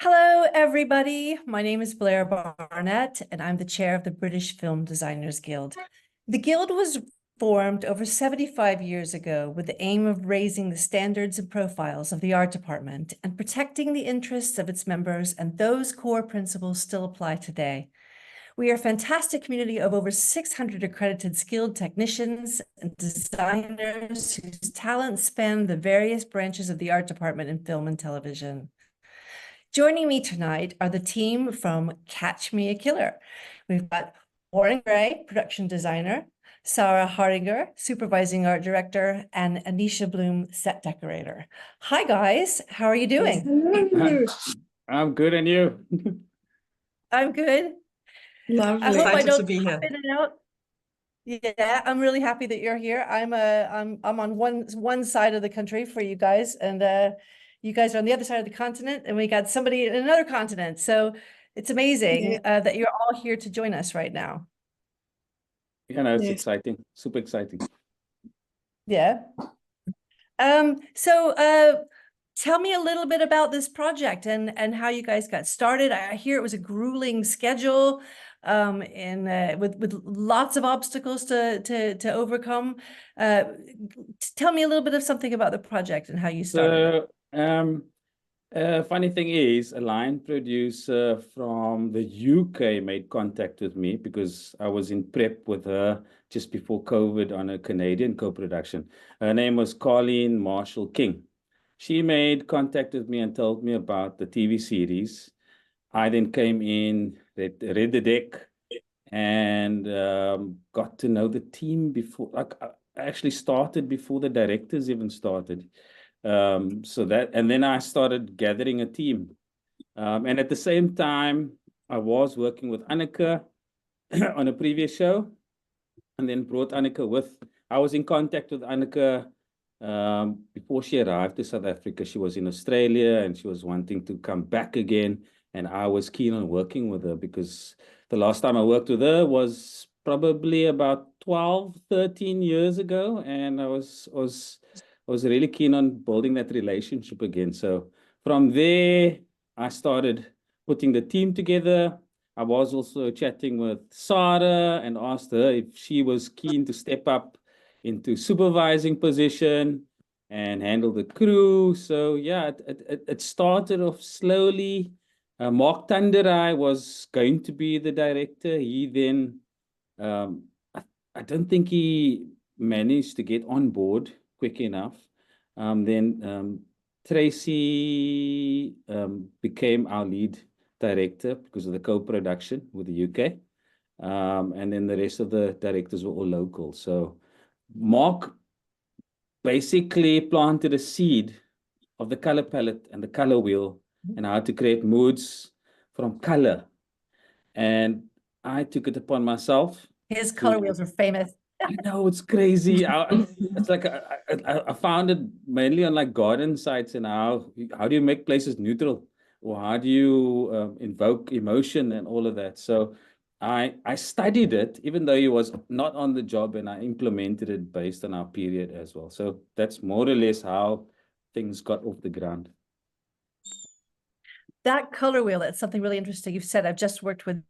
Hello, everybody. My name is Blair Barnette, and I'm the chair of the British Film Designers Guild. The Guild was formed over 75 years ago with the aim of raising the standards and profiles of the art department and protecting the interests of its members, and those core principles still apply today. We are a fantastic community of over 600 accredited skilled technicians and designers whose talents span the various branches of the art department in film and television. Joining me tonight are the team from Catch Me a Killer. We've got Warren Gray, production designer, Sarah Hartinger, supervising art director, and Anisha Bloom, set decorator. Hi, guys. How are you doing? I'm good, and you? I'm good. Lovely. I hope I Excited don't to be here. pop in and out. Yeah, I'm really happy that you're here. I'm on one side of the country for you guys, and you guys are on the other side of the continent, and we got somebody in another continent. So it's amazing that you're all here to join us right now. Yeah, no, it's exciting, super exciting. Yeah. Tell me a little bit about this project and how you guys got started. I hear it was a grueling schedule, and with lots of obstacles to overcome. Tell me a little bit of something about the project and how you started. Funny thing is, a line producer from the UK made contact with me because I was in prep with her just before COVID on a Canadian co-production. Her name was Colleen Marshall King. She made contact with me and told me about the TV series. I then came in, read the deck, and got to know the team before. I actually started before the directors even started. And then I started gathering a team. And at the same time, I was working with Anneke on a previous show, and then brought Anneke with. I was in contact with Anneke before she arrived to South Africa. She was in Australia and she was wanting to come back again. And I was keen on working with her because the last time I worked with her was probably about 12, 13 years ago. And I was really keen on building that relationship again. So from there, I started putting the team together. I was also chatting with Sarah and asked her if she was keen to step up into supervising position and handle the crew. So yeah, it started off slowly. Mark Tanderai was going to be the director. He then, I don't think he managed to get on board quick enough. Then Tracy became our lead director because of the co-production with the UK. And then the rest of the directors were all local. So Mark basically planted a seed of the color palette and the color wheel and how to create moods from color. And I took it upon myself. His color wheels are famous. I know, it's crazy. It's like I found it mainly on like garden sites, and how do you make places neutral, or how do you invoke emotion and all of that. So I studied it, even though he was not on the job, and I implemented it based on our period as well. So that's more or less how things got off the ground. That color wheel, that's something really interesting. You've said, I've just worked with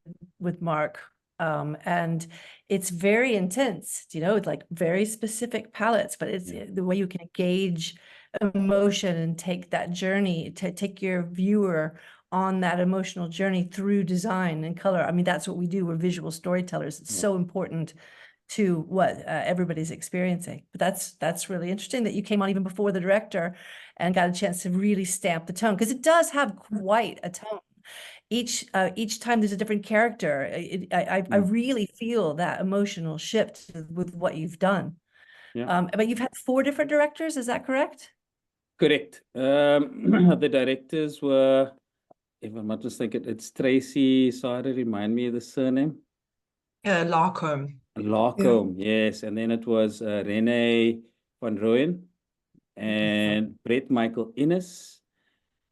Mark. And it's very intense, it's like very specific palettes, but it's the way you can engage emotion and take that journey, to take your viewer on that emotional journey through design and color. I mean, that's what we do. We're visual storytellers. It's so important to what everybody's experiencing. But that's really interesting that you came on even before the director and got a chance to really stamp the tone, because it does have quite a tone. Each time there's a different character. I really feel that emotional shift with what you've done. But you've had 4 different directors, is that correct? Correct. The directors were, if I'm not mistaken, it's Tracy. Sorry, remind me of the surname. Larcombe. Larcombe, yes. And then it was Renee van Rooyen and Brett Michael Innes.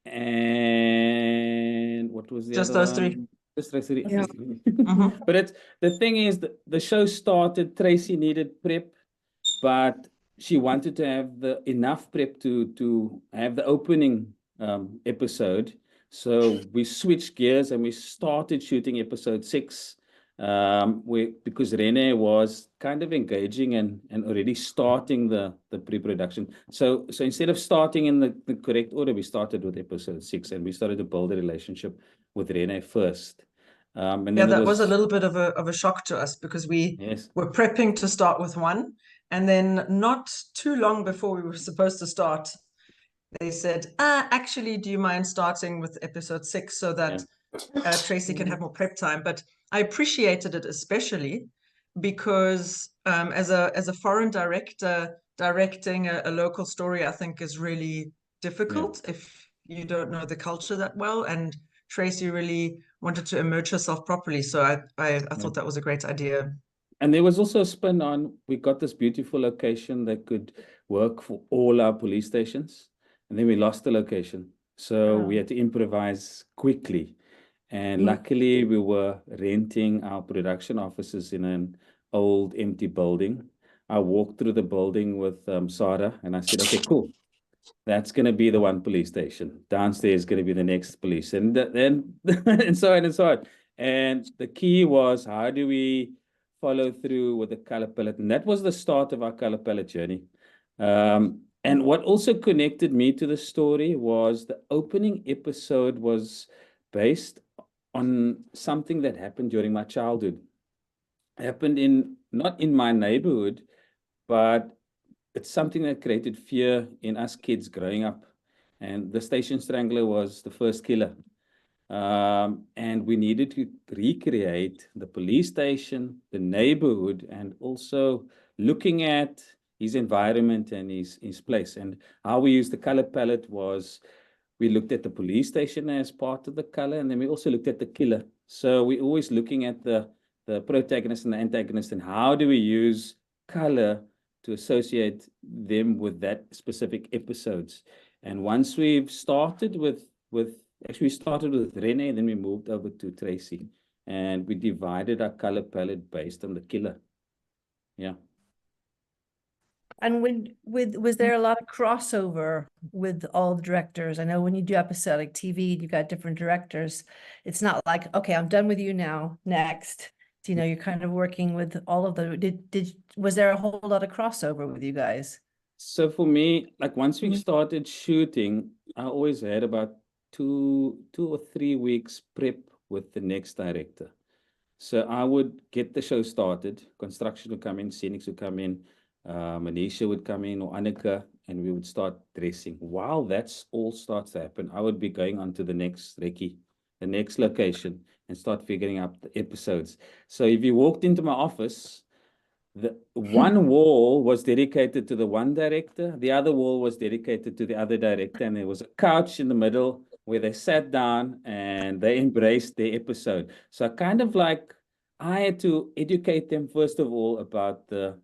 And what was the Just other those one? 3. Just Tracy. Yeah. But the thing is, the show started, Tracy needed prep, but she wanted to have enough prep to have the opening episode. So we switched gears and we started shooting episode 6. Because Rene was kind of engaging and already starting the pre-production. So instead of starting in the correct order, we started with episode 6 and we started to build a relationship with Rene first. And Yeah, then that was a little bit of a shock to us because we yes. were prepping to start with 1, and then not too long before we were supposed to start, they said, actually, do you mind starting with episode 6 so that Tracy can have more prep time? But I appreciated it especially because as a foreign director, directing a local story, I think is really difficult if you don't know the culture that well. And Tracy really wanted to immerse herself properly. So I thought that was a great idea. And there was also a spin on, we got this beautiful location that could work for all our police stations. And then we lost the location. So we had to improvise quickly. And luckily, we were renting our production offices in an old empty building. I walked through the building with Sarah and I said, okay, cool. That's going to be the one police station. Downstairs is going to be the next police. And then, and so on and so on. And the key was, how do we follow through with the color palette? And that was the start of our color palette journey. And what also connected me to the story was the opening episode was based on something that happened during my childhood. It happened not in my neighborhood, but it's something that created fear in us kids growing up. And the station strangler was the first killer. And we needed to recreate the police station, the neighborhood, and also looking at his environment and his place. And how we used the color palette was we looked at the police station as part of the color, and then we also looked at the killer. So we're always looking at the protagonist and the antagonist, and how do we use color to associate them with that specific episodes. And once we've started actually we started with Rene, then we moved over to Tracy, and we divided our color palette based on the killer. Yeah. And was there a lot of crossover with all the directors? I know when you do episodic TV, you've got different directors. It's not like, okay, I'm done with you now, next. You know, you're kind of working with all of them. Was there a whole lot of crossover with you guys? So for me, like once we started shooting, I always had about 2 or 3 weeks prep with the next director. So I would get the show started, construction would come in, scenics would come in, Anneke would come in, or Anneke, and we would start dressing. While that's all starts to happen, I would be going on to the next recce, the next location, and start figuring out the episodes. So if you walked into my office, the one wall was dedicated to the one director, the other wall was dedicated to the other director, and there was a couch in the middle where they sat down and they embraced their episode. So kind of like I had to educate them first of all about the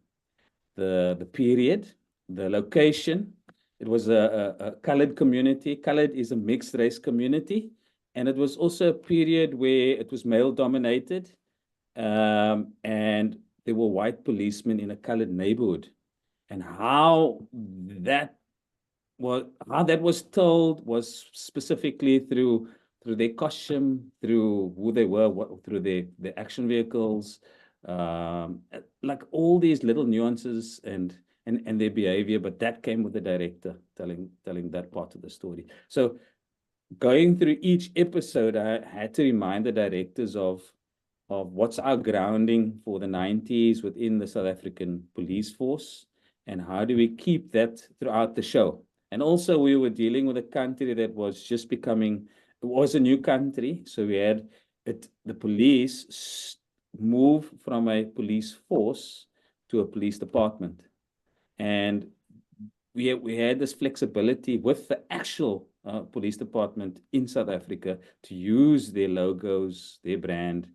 period, the location. It was a colored community. Colored is a mixed race community, and it was also a period where it was male dominated, and there were white policemen in a colored neighborhood, and how that was told was specifically through their costume, through who they were, through their action vehicles, like all these little nuances and their behavior. But that came with the director telling that part of the story. So going through each episode, I had to remind the directors of what's our grounding for the 90s within the South African police force, and how do we keep that throughout the show. And also we were dealing with a country that was just becoming, it was a new country. So we had the police move from a police force to a police department. And we had this flexibility with the actual police department in South Africa to use their logos, their brand,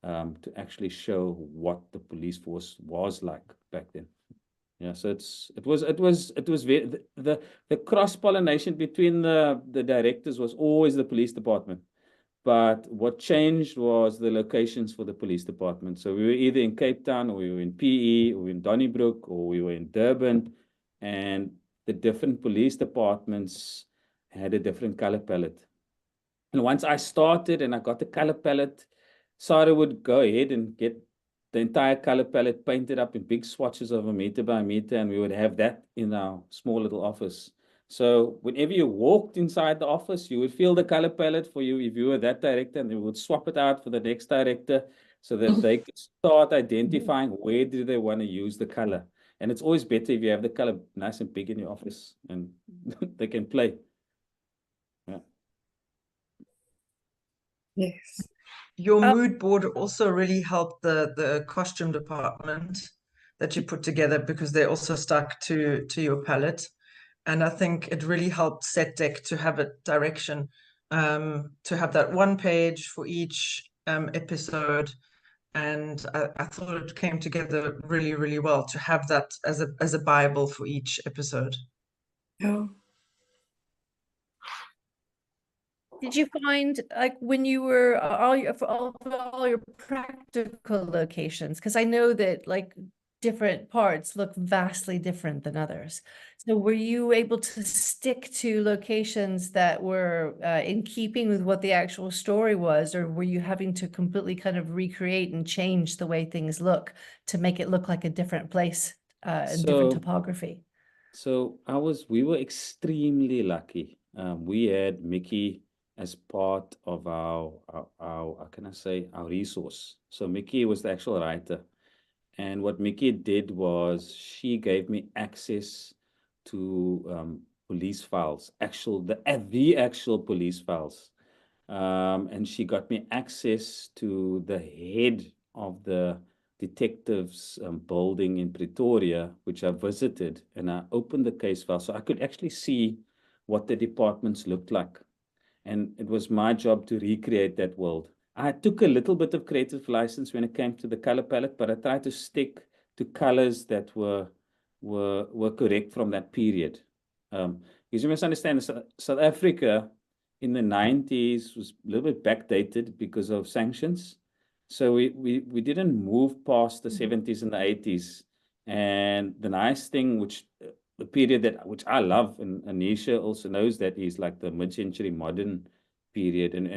to actually show what the police force was like back then. Yeah, so it was very, the cross-pollination between the directors was always the police department. But what changed was the locations for the police department. So we were either in Cape Town, or we were in PE, or in Donnybrook, or we were in Durban, and the different police departments had a different color palette. And once I started and I got the color palette, Sarah would go ahead and get the entire color palette painted up in big swatches of 1 meter by 1 meter, and we would have that in our small little office. So whenever you walked inside the office, you would feel the color palette for you if you were that director, and they would swap it out for the next director so that they could start identifying where do they want to use the color. And it's always better if you have the color nice and big in your office and they can play. Yeah. Yes. Your mood board also really helped the costume department that you put together, because they also stuck to your palette. And I think it really helped Set Deck to have a direction, to have that one page for each episode. And I thought it came together really, really well to have that as a Bible for each episode. Yeah. Did you find, like, when you were for all your practical locations, because I know that like different parts look vastly different than others. So were you able to stick to locations that were in keeping with what the actual story was, or were you having to completely kind of recreate and change the way things look to make it look like a different place and different topography? So we were extremely lucky. We had Mickey as part of our how can I say, our resource. So Mickey was the actual writer. And what Mickey did was she gave me access to police files, the actual police files. And she got me access to the head of the detectives building in Pretoria, which I visited, and I opened the case file so I could actually see what the departments looked like. And it was my job to recreate that world. I took a little bit of creative license when it came to the color palette, but I tried to stick to colors that were correct from that period. Because you must understand, South Africa in the 90s was a little bit backdated because of sanctions. So we didn't move past the 70s and the 80s. And the nice thing, the period which I love, and Anisha also knows, that is like the mid-century modern period, and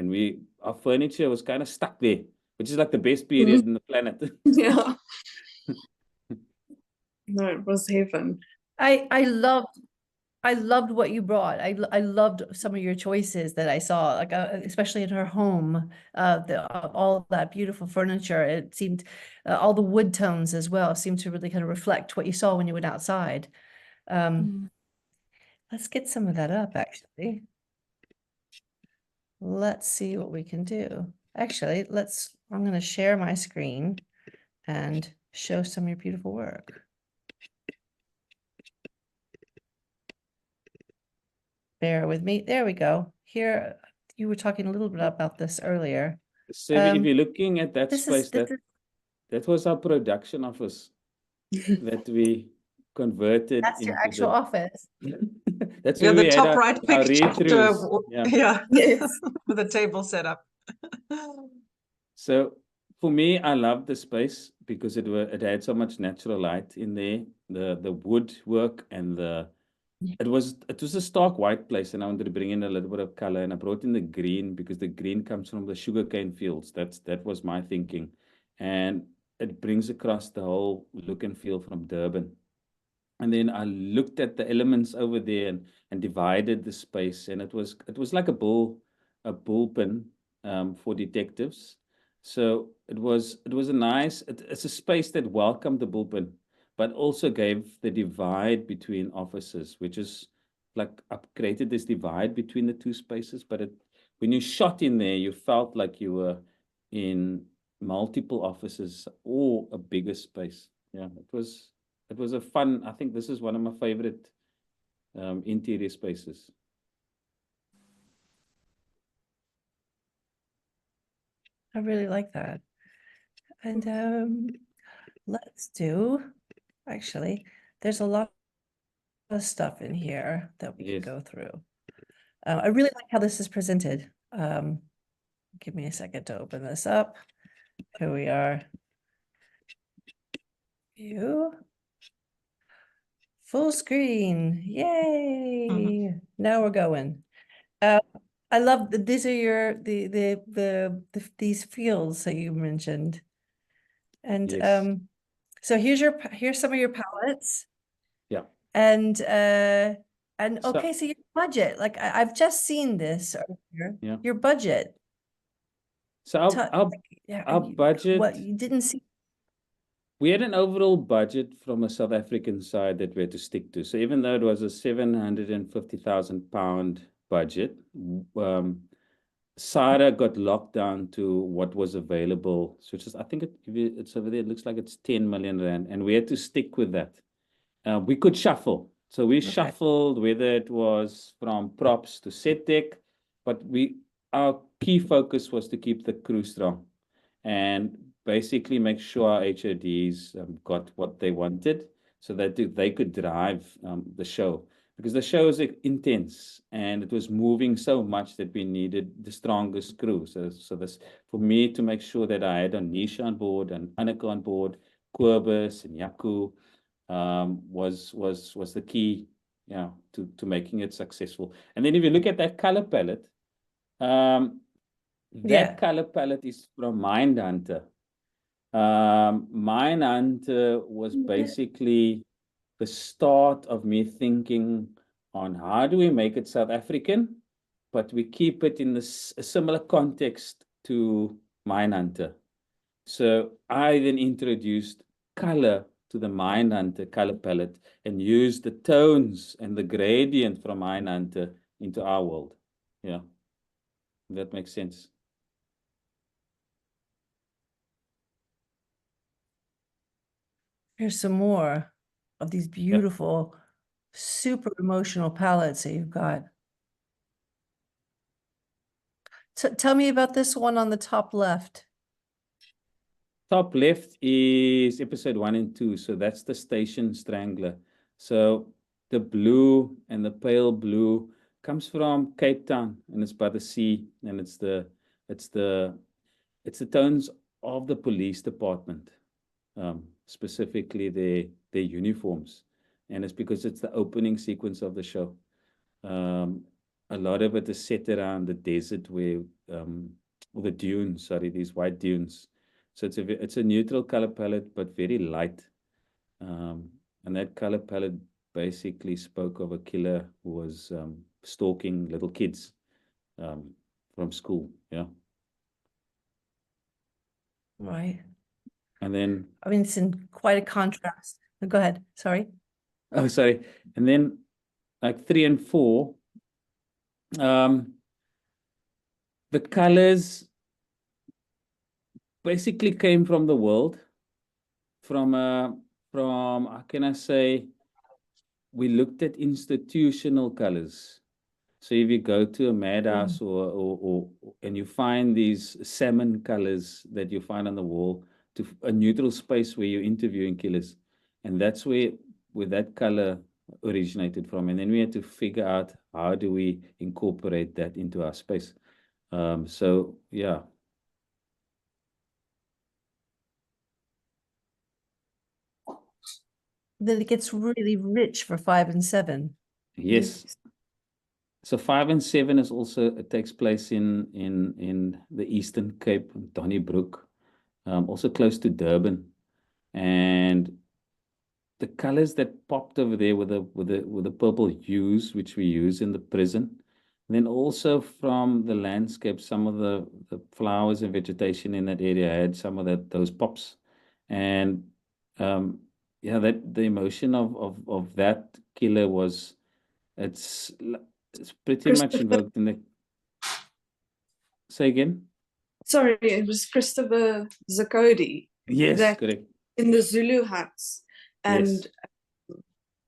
our furniture was kind of stuck there, which is like the best period in the planet. Yeah. No, it was heaven. I loved what you brought. I loved some of your choices that I saw, like especially in her home, all that beautiful furniture. It seemed all the wood tones as well seemed to really kind of reflect what you saw when you went outside. Let's get some of that up, actually. Let's see what we can do. Actually, I'm going to share my screen and show some of your beautiful work. Bear with me. There we go. Here, you were talking a little bit about this earlier. So if you're looking at that space, that was our production office that we converted That's into your actual office. That's where the we top had right our picture. Yeah. Yes. With a table set up. So for me, I love the space because it had so much natural light in there. The woodwork and it was a stark white place, and I wanted to bring in a little bit of color, and I brought in the green because the green comes from the sugarcane fields. That was my thinking, and it brings across the whole look and feel from Durban. And then I looked at the elements over there and divided the space, and it was like a bullpen for detectives. So it was a nice. It's a space that welcomed the bullpen, but also gave the divide between offices, which is like I created this divide between the two spaces. But when you shot in there, you felt like you were in multiple offices or a bigger space. Yeah, it was a fun. I think this is one of my favorite interior spaces. I really like that. And let's do, actually, there's a lot of stuff in here that we can go through. I really like how this is presented. Give me a second to open this up. Here we are. View. Full screen. Yay. Now we're going. I love that these are your these fields that you mentioned. And Yes. so here's some of your palettes. Yeah. And So, okay, so your budget, like I've just seen this earlier. yeah. Your budget. So Yeah, our budget, what you didn't see. we had an overall budget from a South African side that we had to stick to. So even though it was a £750,000 budget, Sarah got locked down to what was available, which is, I think it's over there. It looks like it's 10 million rand, and we had to stick with that. We could shuffle. So we shuffled, whether it was from props to set deck, but our key focus was to keep the crew strong and basically make sure our HODs got what they wanted so that they could drive the show. Because the show is intense and it was moving so much that we needed the strongest crew. So this, for me to make sure that I had Anisha on board and Anneke on board, Kobus and Yaku, was the key, to making it successful. And then if you look at that color palette, that color palette is from Mindhunter. Mindhunter was basically the start of me thinking on how do we make it South African, but we keep it in a similar context to Mindhunter. So I then introduced color to the Mindhunter color palette and used the tones and the gradient from Mindhunter into our world. Yeah, that makes sense. Here's some more of these beautiful, super emotional palettes that you've got. Tell me about this one on the top left. Top left is episode 1 and 2. So that's the Station Strangler. So the blue and the pale blue comes from Cape Town, and it's by the sea, and it's the tones of the police department, specifically their uniforms, and it's because it's the opening sequence of the show. A lot of it is set around the desert where, or the dunes, sorry, these white dunes. So it's a neutral color palette, but very light. And that color palette basically spoke of a killer who was stalking little kids from school. Yeah. Right. And then, I mean, it's in quite a contrast. Go ahead. Sorry. oh, sorry. And then like 3 and 4, the colors basically came from the world, from how can I say, we looked at institutional colors. So if you go to a madhouse and you find these salmon colors that you find on the wall, to a neutral space where you're interviewing killers, and that's where that color originated from. And then we had to figure out how do we incorporate that into our space. So yeah. Then it gets really rich for 5 and 7. Yes. So 5 and 7 is also, it takes place in the Eastern Cape, Donnybrook, also close to Durban, and the colors that popped over there were the purple hues which we use in the prison. And then also from the landscape, some of the flowers and vegetation in that area had some of those pops, and yeah, that the emotion of that killer was, it's pretty much invoked in the. Say again? Sorry, it was Christopher Zakodi. Yes, correct. In the Zulu huts. And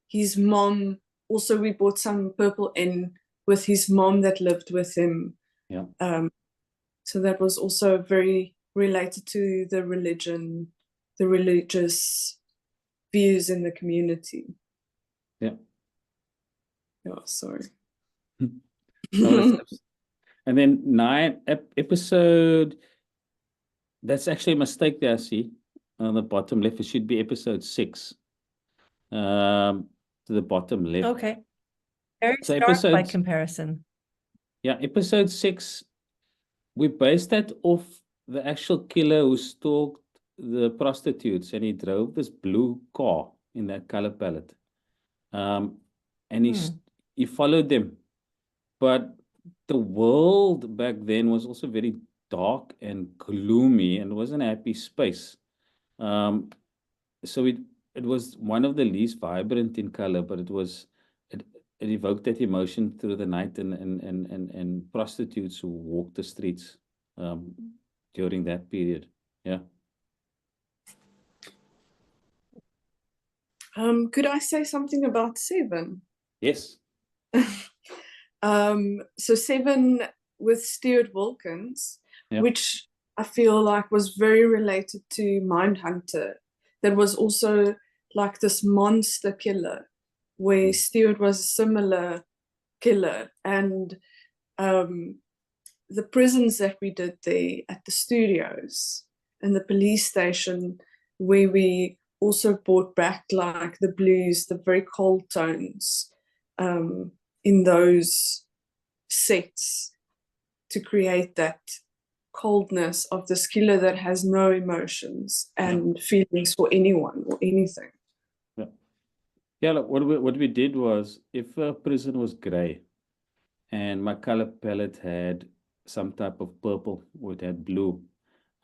his mom, also we bought some purple in with his mom that lived with him. Yeah. So that was also very related to the religion, the religious views in the community. Yeah. Oh, sorry. And then 9 episode, that's actually a mistake there, I see. On the bottom left, it should be episode 6. To the bottom left. Okay. Very So stark by episodes, comparison. Yeah, episode 6, we based that off the actual killer who stalked the prostitutes, and he drove this blue car in that color palette. And he followed them. But the world back then was also very dark and gloomy and wasn't a happy space. So it was one of the least vibrant in color, but it evoked that emotion through the night and prostitutes who walked the streets during that period. Yeah. Could I say something about 7? Yes. So 7 with Stuart Wilkins, Yeah. which I feel like was very related to Mindhunter. That was also like this monster killer, where Stuart was a similar killer. And the prisons that we did there at the studios and the police station, where we also brought back like the blues, the very cold tones in those sets to create that coldness of this killer that has no emotions and feelings for anyone or anything. Yeah, look, what we did was, if a prison was gray and my color palette had some type of purple or it had blue,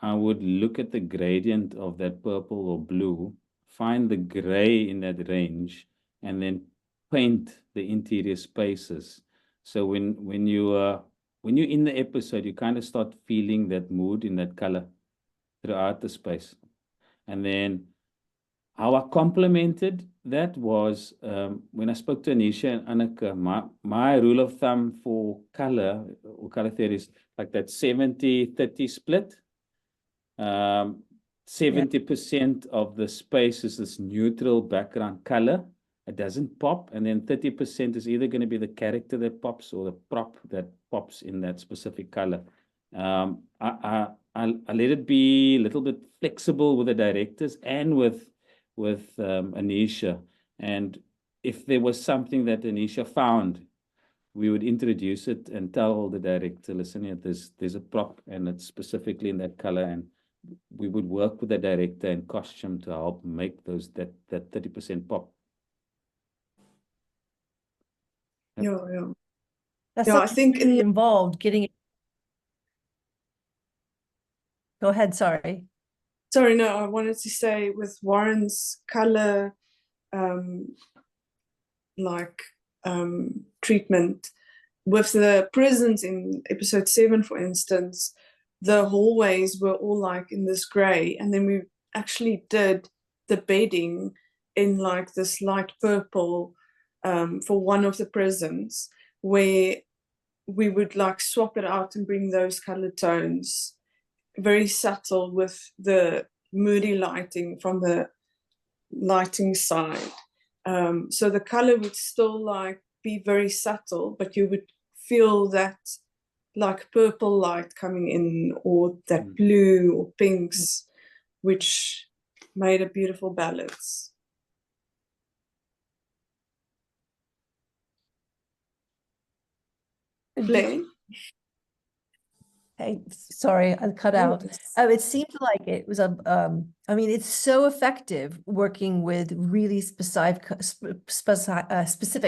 I would look at the gradient of that purple or blue, find the gray in that range, and then paint the interior spaces. So when you're in the episode, you kind of start feeling that mood in that color throughout the space. And then how I complemented that was when I spoke to Anisha and Anneke, my rule of thumb for color or color theory is like that 70-30 split. 70% of the space is this neutral background color. It doesn't pop. And then 30% is either going to be the character that pops or the prop that pops in that specific color. I let it be a little bit flexible with the directors and with Anisha. And if there was something that Anisha found, we would introduce it and tell the director, listen here, there's a prop and it's specifically in that color, and we would work with the director and costume to help make that 30% pop. Yeah. That's I think really involved getting it. Go ahead, sorry. Sorry, no, I wanted to say with Warren's color treatment with the prisons in episode 7, for instance, the hallways were all like in this gray, and then we actually did the bedding in like this light purple for one of the prisons, where we would like swap it out and bring those color tones very subtle with the moody lighting from the lighting side. So the color would still like be very subtle, but you would feel that like purple light coming in, or that blue or pinks, which made a beautiful balance. Blair? Hey, sorry, I cut out. It seemed like it was I mean, it's so effective working with really specific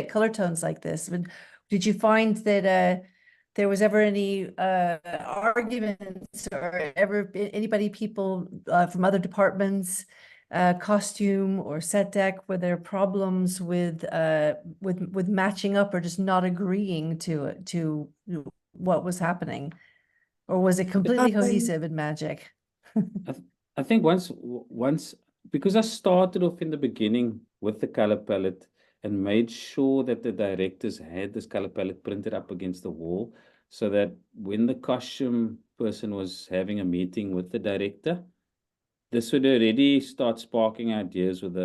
color tones like this. Did you find that there was ever any arguments or people from other departments, costume or set deck, were there problems with matching up or just not agreeing to what was happening? Or was it completely cohesive in magic? I think once, because I started off in the beginning with the color palette and made sure that the directors had this color palette printed up against the wall, so that when the costume person was having a meeting with the director, this would already start sparking ideas with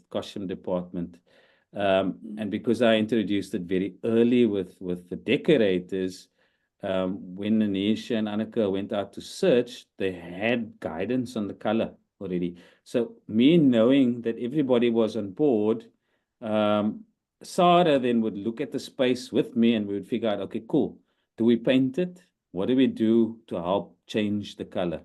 costume department. And because I introduced it very early with the decorators, when Anisha and Anneke went out to search, they had guidance on the color already. So me knowing that everybody was on board, Sarah then would look at the space with me and we would figure out, okay, cool. do we paint it? What do we do to help change the color?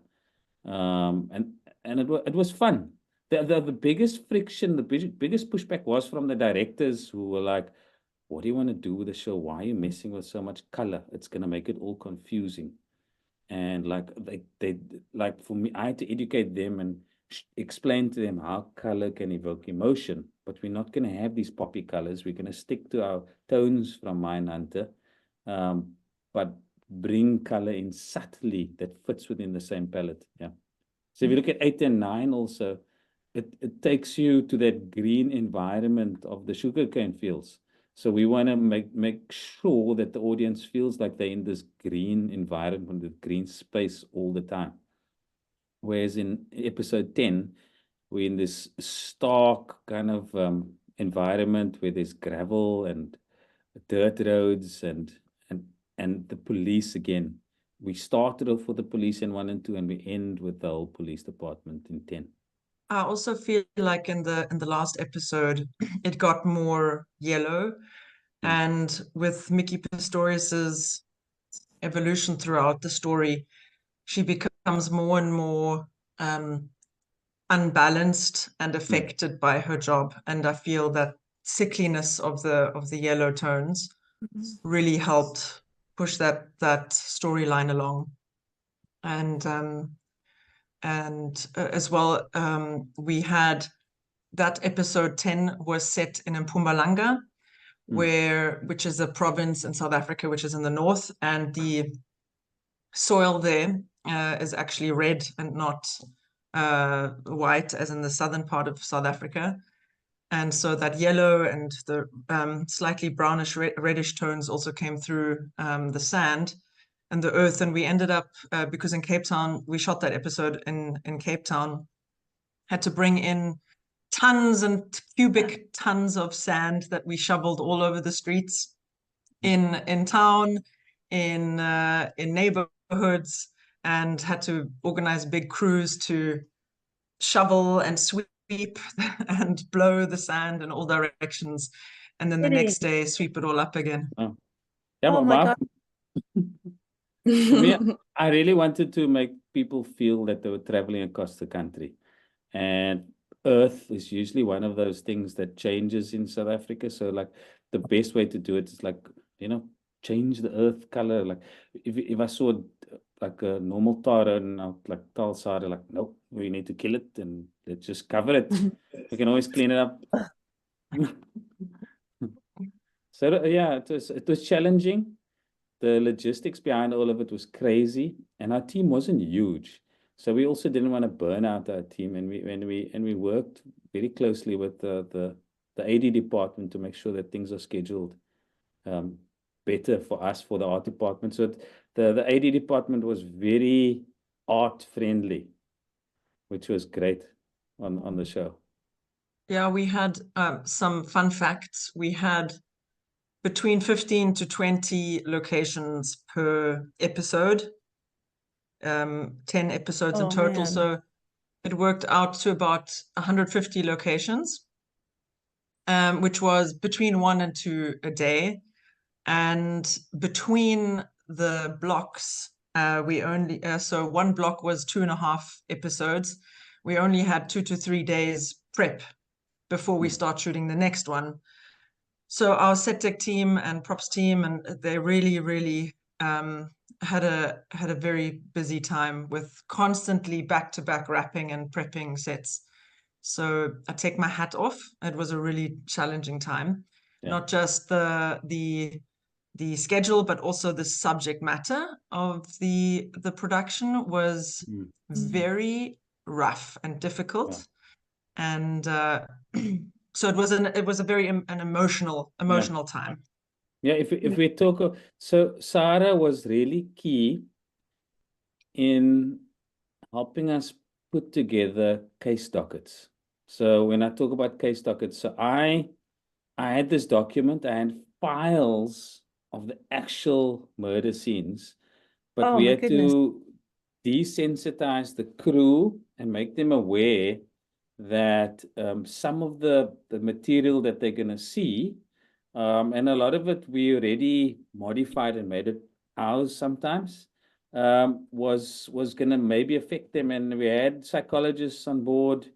And it was fun. The biggest friction, the biggest pushback was from the directors who were like, what do you want to do with the show? Why are you messing with so much color? It's going to make it all confusing. And like they like for me, I had to educate them and explain to them how color can evoke emotion. But we're not going to have these poppy colors. We're going to stick to our tones from Mindhunter, but bring color in subtly that fits within the same palette. Yeah. So if you look at 8 and 9 also, it takes you to that green environment of the sugarcane fields. So we want to make sure that the audience feels like they're in this green environment, the green space all the time. Whereas in episode 10, we're in this stark kind of environment where there's gravel and dirt roads and the police again. We started off with the police in 1 and 2, and we end with the whole police department in 10. I also feel like in the last episode, it got more yellow, and with Mickey Pistorius's evolution throughout the story, she becomes more and more unbalanced and affected by her job. And I feel that sickliness of the yellow tones really helped push that storyline along. And as well, we had that episode 10 was set in Mpumalanga, which is a province in South Africa, which is in the north, and the soil there is actually red and not white, as in the southern part of South Africa. And so that yellow and the slightly brownish reddish tones also came through the sand and the earth. And we ended up, because in Cape Town, we shot that episode in Cape Town, had to bring in tons and cubic tons of sand that we shoveled all over the streets in town, in neighborhoods, and had to organize big crews to shovel and sweep and blow the sand in all directions, and then the next day sweep it all up again. Oh, yeah, Oh my God. For me, I really wanted to make people feel that they were traveling across the country, and earth is usually one of those things that changes in South Africa. So like the best way to do it is like, change the earth color. Like if I saw like a normal taro and like talsare, like, nope, we need to kill it and let's just cover it. We can always clean it up. So yeah, it was challenging. The logistics behind all of it was crazy, and our team wasn't huge. So we also didn't want to burn out our team, and we worked very closely with the AD department to make sure that things are scheduled better for us, for the art department. So the AD department was very art friendly, which was great on the show. Yeah, we had some fun facts. We had between 15 to 20 locations per episode, 10 episodes in total. Man. So it worked out to about 150 locations, which was between 1 and 2 a day. And between the blocks, we only, so one block was 2.5 episodes. We only had 2 to 3 days prep before we start shooting the next one. So our set tech team and props team, and they really had a very busy time with constantly back-to-back wrapping and prepping sets. So I take my hat off. It was a really challenging time, not just the schedule, but also the subject matter of the production was very rough and difficult, and so it was a very an emotional time. Yeah, if we talk, so Sarah was really key in helping us put together case dockets. So when I talk about case dockets, so I had this document, I had files of the actual murder scenes, but we had to desensitize the crew and make them aware that some of the material that they're going to see, and a lot of it we already modified and made it house sometimes, was going to maybe affect them. And we had psychologists on board,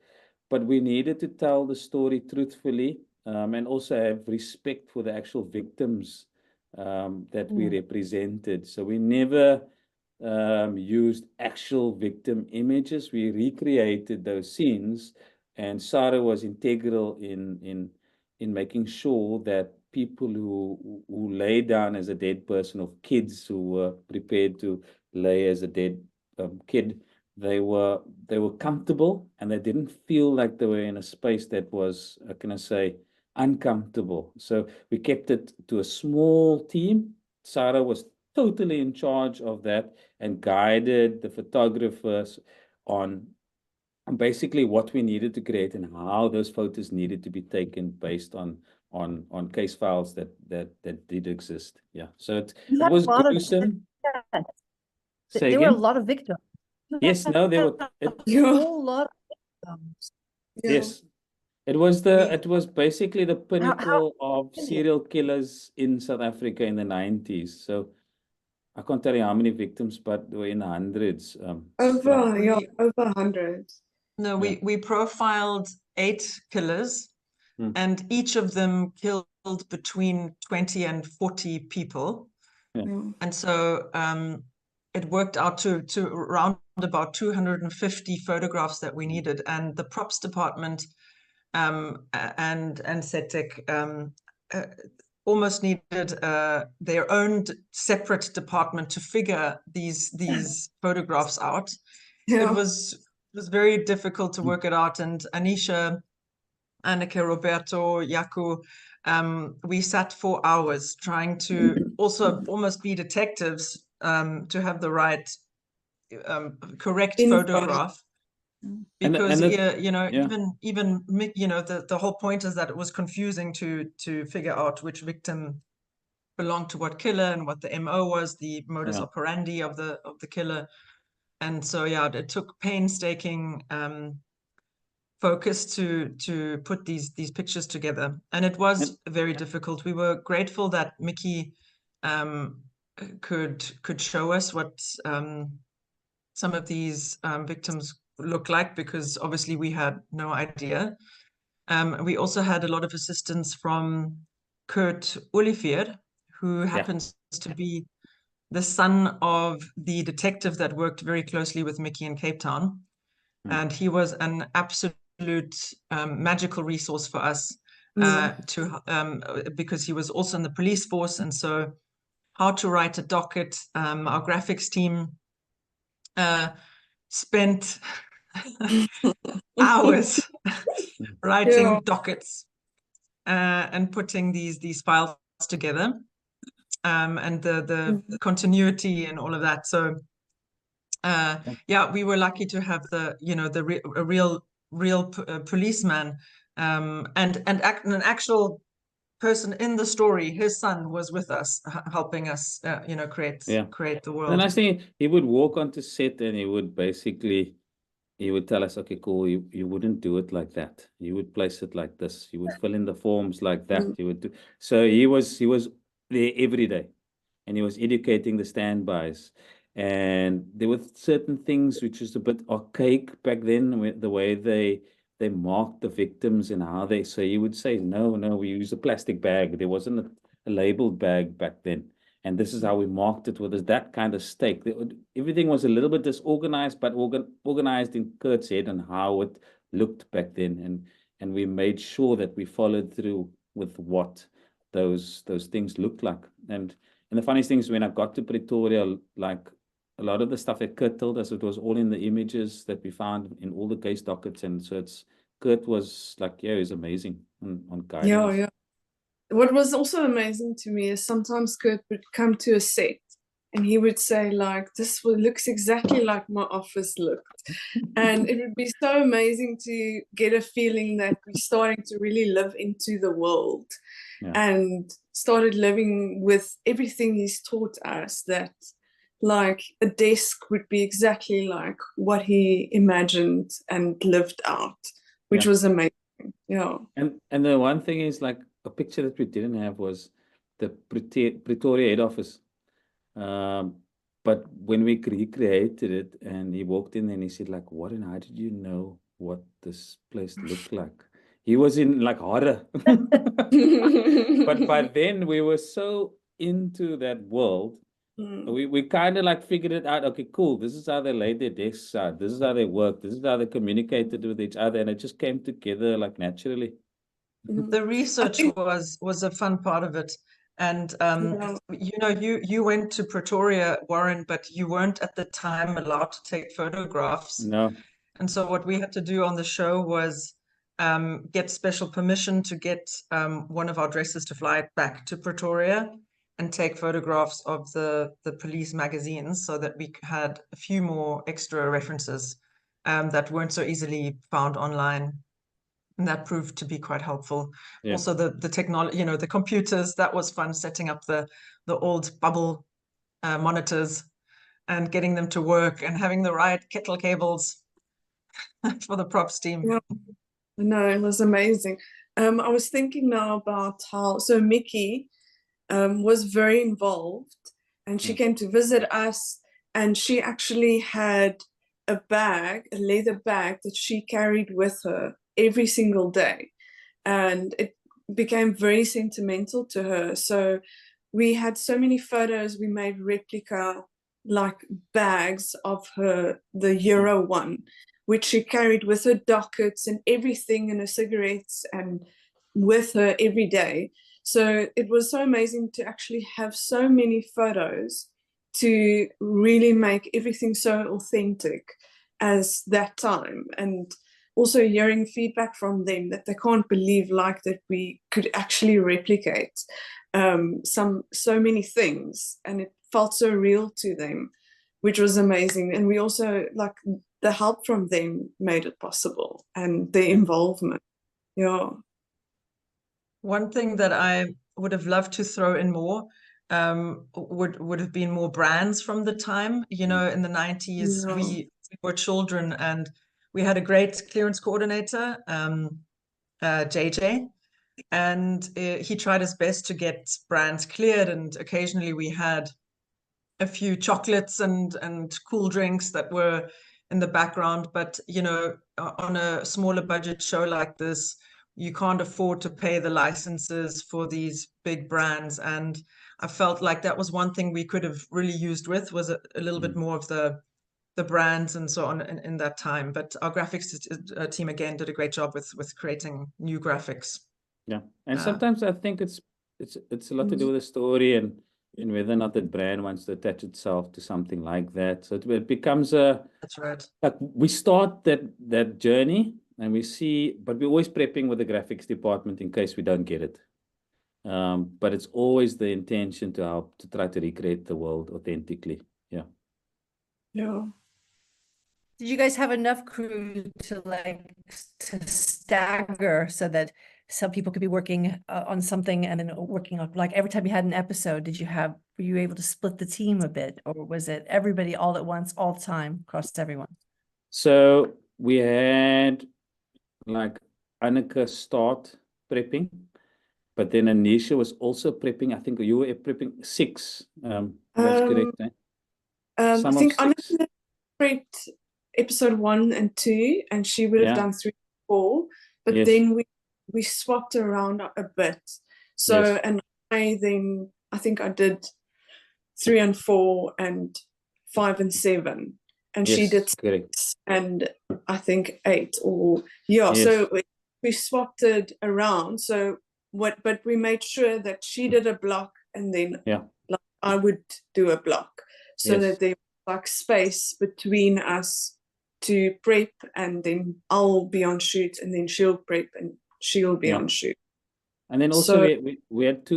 but we needed to tell the story truthfully, and also have respect for the actual victims that we represented. So we never used actual victim images. We recreated those scenes, and Sarah was integral in making sure that people who lay down as a dead person, or kids who were prepared to lay as a dead kid, they were comfortable, and they didn't feel like they were in a space that was, how can I say, uncomfortable. So we kept it to a small team. Sarah was totally in charge of that and guided the photographers on basically what we needed to create and how those photos needed to be taken based on case files that did exist. Yeah. So it was gruesome. Say There were a again? lot of victims. Yes, no, there were A Yeah. whole lot of victims. Yeah. yes. It was basically the pinnacle of serial killers in South Africa in the 90s. So I can't tell you how many victims, but they were in the hundreds. Over, We- over 100. No, we profiled 8 killers, Hmm. and each of them killed between 20 and 40 people. Yeah. Yeah. And so it worked out to around about 250 photographs that we needed. And the props department and SETEC almost needed their own separate department to figure these photographs out. Yeah. It was very difficult to work it out. And Anisha, Anneke, Roberto, Jaco, we sat for hours trying to also almost be detectives to have the right correct Info. photograph. And Because you know, yeah. even you know, the whole point is that it was confusing to figure out which victim belonged to what killer and what the MO was, the modus Yeah. operandi of the killer. And so yeah, it took painstaking focus to put these pictures together, and it was very difficult. We were grateful that Mickey could show us what some of these victims look like, because obviously we had no idea. We also had a lot of assistance from Kurt Olivier, who happens to be the son of the detective that worked very closely with Mickey in Cape Town. And he was an absolute magical resource for us because he was also in the police force. And so how to write a docket, our graphics team spent hours writing dockets and putting these files together, and the continuity and all of that. So yeah, we were lucky to have a real policeman, and an actual person in the story. His son was with us, helping us create the world. And I think he would walk onto set and he would tell us, okay, cool, you wouldn't do it like that. You would place it like this. You would fill in the forms like that. You would do. So he was there every day, and he was educating the standbys. And there were certain things which was a bit archaic back then, the way they marked the victims and how they. So he would say, no, we use a plastic bag. There wasn't a labeled bag back then. And this is how we marked it with that kind of stake. Everything was a little bit disorganized, but organized in Kurt's head and how it looked back then. And we made sure that we followed through with what those things looked like. And the funniest thing is when I got to Pretoria, like a lot of the stuff that Kurt told us, it was all in the images that we found in all the case dockets. And so Kurt was like, yeah, he was amazing on guiding us. Yeah. What was also amazing to me is sometimes Kurt would come to a set and he would say, like, this looks exactly like my office looked. And it would be so amazing to get a feeling that we're starting to really live into the world and started living with everything he's taught us, that like a desk would be exactly like what he imagined and lived out, which was amazing. Yeah. And the one thing is, like, a picture that we didn't have was the Pretoria head office. But when we recreated it and he walked in and he said like, what and how did you know what this place looked like? He was in like horror. But by then we were so into that world, we kind of like figured it out. Okay, cool. This is how they laid their desks out. This is how they worked. This is how they communicated with each other. And it just came together like naturally. The research was a fun part of it. And you know, you went to Pretoria, Warren, but you weren't at the time allowed to take photographs. No. And so what we had to do on the show was get special permission to get one of our dressers to fly back to Pretoria and take photographs of the police magazines so that we had a few more extra references that weren't so easily found online. And that proved to be quite helpful. Yeah. Also, the technology, you know, the computers, that was fun, setting up the old bubble monitors and getting them to work and having the right kettle cables for the props team. Yeah. No, it was amazing. I was thinking now about how, so Mickey was very involved and she came to visit us, and she actually had a leather bag that she carried with her every single day, and it became very sentimental to her. So we had so many photos. We made replica like bags of the Euro one, which she carried with her dockets and everything, and her cigarettes, and with her every day. So it was so amazing to actually have so many photos to really make everything so authentic as that time. And also hearing feedback from them that they can't believe like that we could actually replicate so many things, and it felt so real to them, which was amazing. And we also, like, the help from them made it possible, and their involvement. Yeah. One thing that I would have loved to throw in more would have been more brands from the time. You know, in the 90s, we were children, and we had a great clearance coordinator, JJ, and he tried his best to get brands cleared, and occasionally we had a few chocolates and cool drinks that were in the background. But, you know, on a smaller budget show like this, you can't afford to pay the licenses for these big brands. And I felt like that was one thing we could have really used was a little bit more of the brands and so on in that time. But our graphics team again did a great job with creating new graphics. Yeah, and sometimes I think it's a lot to do with the story and whether or not that brand wants to attach itself to something like that. So it becomes that's right. Like we start that journey and we see, but we're always prepping with the graphics department in case we don't get it. But it's always the intention to help to try to recreate the world authentically. Yeah. Yeah. Did you guys have enough crew to stagger so that some people could be working on something and then working on, like, every time you had an episode, were you able to split the team a bit, or was it everybody all at once, all the time, across everyone? So we had like Anneke start prepping, but then Anisha was also prepping. I think you were prepping 6. That's correct. I think Anneke prepped episode 1 and 2, and she would have done 3 and 4, but then we swapped around a bit. So and I think I did 3 and 4 and 5 and 7, and she did 6 and I think 8 or so we swapped it around. So but we made sure that she did a block, and then like, I would do a block, so that there was like space between us to prep, and then I'll be on shoot, and then she'll prep and she'll be on shoot. And then also we had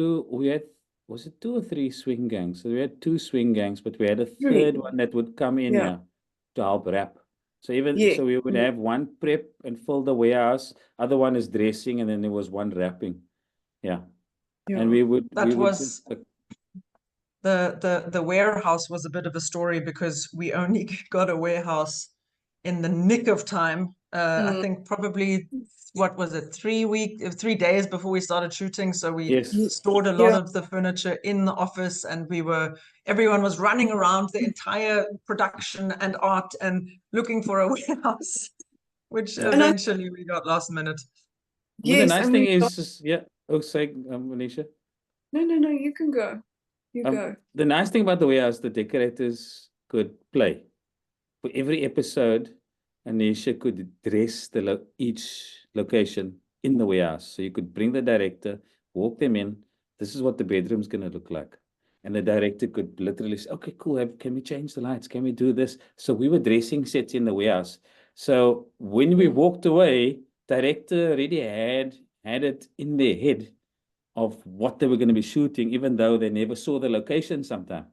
was it 2 or 3 swing gangs? So we had 2 swing gangs, but we had a third one that would come in to help wrap. So so we would have one prep and fill the warehouse, other one is dressing, and then there was one wrapping. And the warehouse was a bit of a story, because we only got a warehouse in the nick of time I think probably, what was it, 3 days before we started shooting. So we Yes. stored a lot of the furniture in the office, and everyone was running around the entire production and art and looking for a warehouse, which eventually we got last minute. Well, the Yes, nice and thing we got- is, yeah. Oh, say, Manisha. No, you can go. You go. The nice thing about the warehouse, the decorators could play. For every episode, Anisha could dress each location in the warehouse. So you could bring the director, walk them in. This is what the bedroom's going to look like. And the director could literally say, okay, cool. Can we change the lights? Can we do this? So we were dressing sets in the warehouse. So when we walked away, director already had it in their head of what they were going to be shooting, even though they never saw the location sometime.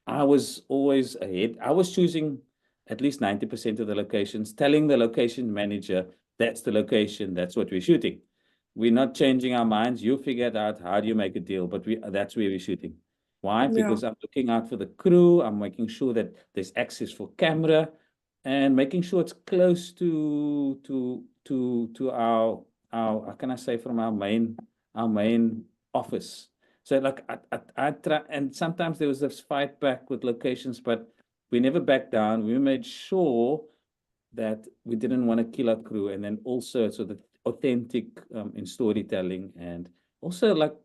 I was always ahead. I was choosing at least 90% of the locations, telling the location manager, that's the location, that's what we're shooting. We're not changing our minds. You figured out how do you make a deal, but that's where we're shooting. Why? Because I'm looking out for the crew. I'm making sure that there's access for camera and making sure it's close to our how can I say, from our main office. So like I try, and sometimes there was this fight back with locations, but we never backed down. We made sure that we didn't want to kill our crew, and then also so the authentic in storytelling, and also like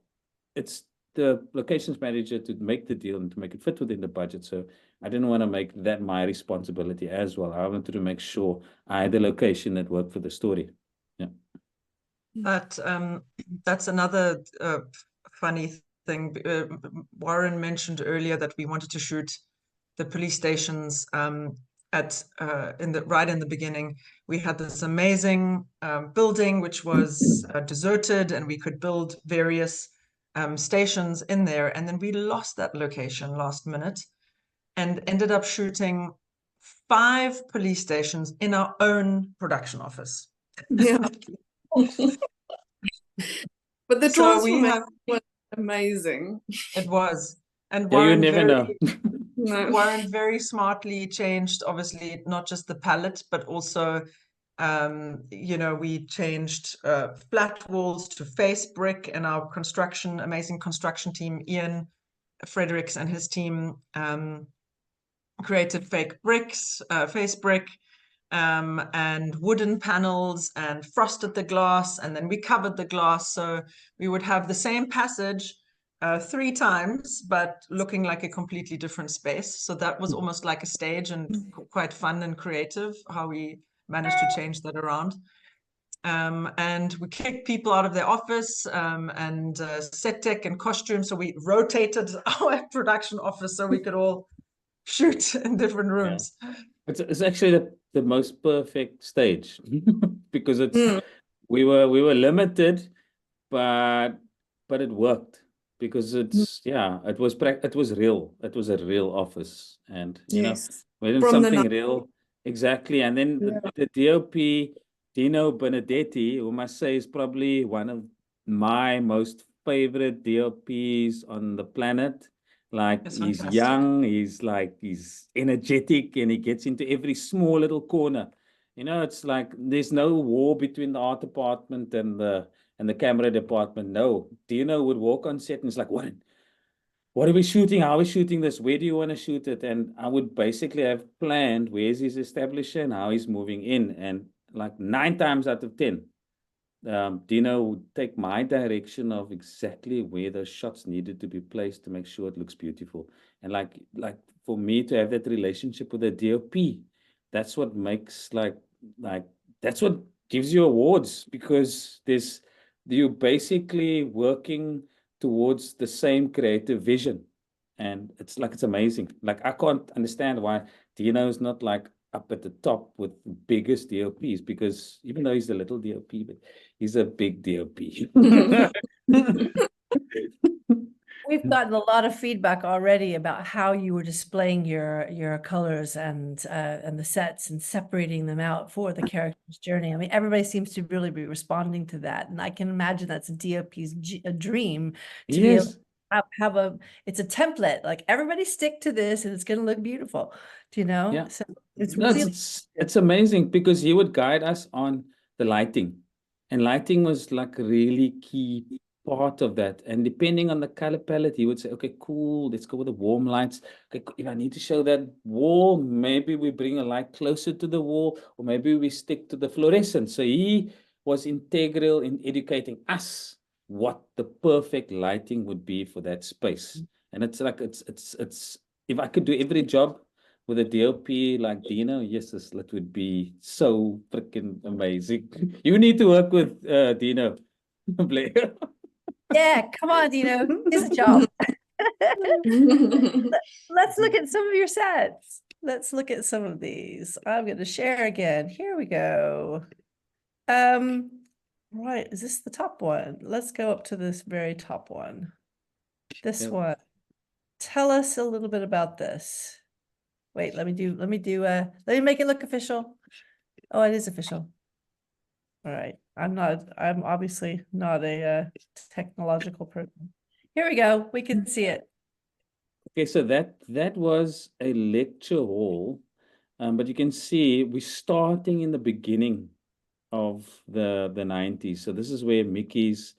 it's the locations manager to make the deal and to make it fit within the budget. So I didn't want to make that my responsibility as well. I wanted to make sure I had the location that worked for the story. Yeah. That's another funny thing. Warren mentioned earlier that we wanted to shoot the police stations right in the beginning. We had this amazing building which was deserted, and we could build various stations in there, and then we lost that location last minute and ended up shooting 5 police stations in our own production office. Yeah. But the So transformation was amazing. It was. And Yeah, you Warren never know. No. Warren very smartly changed, obviously, not just the palette, but also, we changed flat walls to face brick, and our amazing construction team, Ian Fredericks and his team, created fake bricks, face brick, and wooden panels, and frosted the glass, and then we covered the glass. So we would have the same passage 3 times, but looking like a completely different space. So that was almost like a stage, and quite fun and creative how we managed to change that around. And we kicked people out of their office, and set tech and costume. So we rotated our production office so we could all shoot in different rooms. Yeah. It's actually the most perfect stage because we were limited, but it worked because it was real. It was a real office, and Yes. when From the something real, exactly. And then the DOP, Dino Benedetti, who must say is probably one of my most favorite DOPs on the planet. Like It's he's fantastic. young, he's energetic, and he gets into every small little corner. It's like there's no war between the art department and the camera department. No, Dino would walk on set and it's like, what are we shooting? How are we shooting this? Where do you want to shoot it? And I would basically have planned where's his establisher and how he's moving in. And like 9 times out of 10, Dino would take my direction of exactly where those shots needed to be placed to make sure it looks beautiful. And like for me to have that relationship with the DOP, that's what makes like that's what gives you awards, because you're basically working towards the same creative vision. And it's amazing. Like I can't understand why Dino is not like up at the top with the biggest DOPs, because even though he's a little DOP, but he's a big DOP. We've gotten a lot of feedback already about how you were displaying your colors and the sets and separating them out for the character's journey. I mean, everybody seems to really be responding to that, and I can imagine that's a DOP's dream to be able to it's a template, like everybody stick to this and it's going to look beautiful, do you know? Yeah. So it's No, really, it's amazing because he would guide us on the lighting. And lighting was like a really key part of that. And depending on the color palette, he would say, okay, cool, let's go with the warm lights. Okay, if I need to show that wall, maybe we bring a light closer to the wall, or maybe we stick to the fluorescent. So he was integral in educating us what the perfect lighting would be for that space. And it's like, it's if I could do every job with a DOP like Dino, yes, that would be so freaking amazing. You need to work with Dino, Blair. yeah, come on, Dino, here's a job. Let's look at some of your sets. Let's look at some of these. I'm going to share again. Here we go. Right, is this the top one? Let's go up to this very top one. This Yep. one. Tell us a little bit about this. Wait, let me make it look official. Oh, it is official. All right. I'm obviously not a technological person. Here we go. We can see it. Okay, so that was a lecture hall, but you can see we're starting in the beginning of the 90s. So this is where Mickey's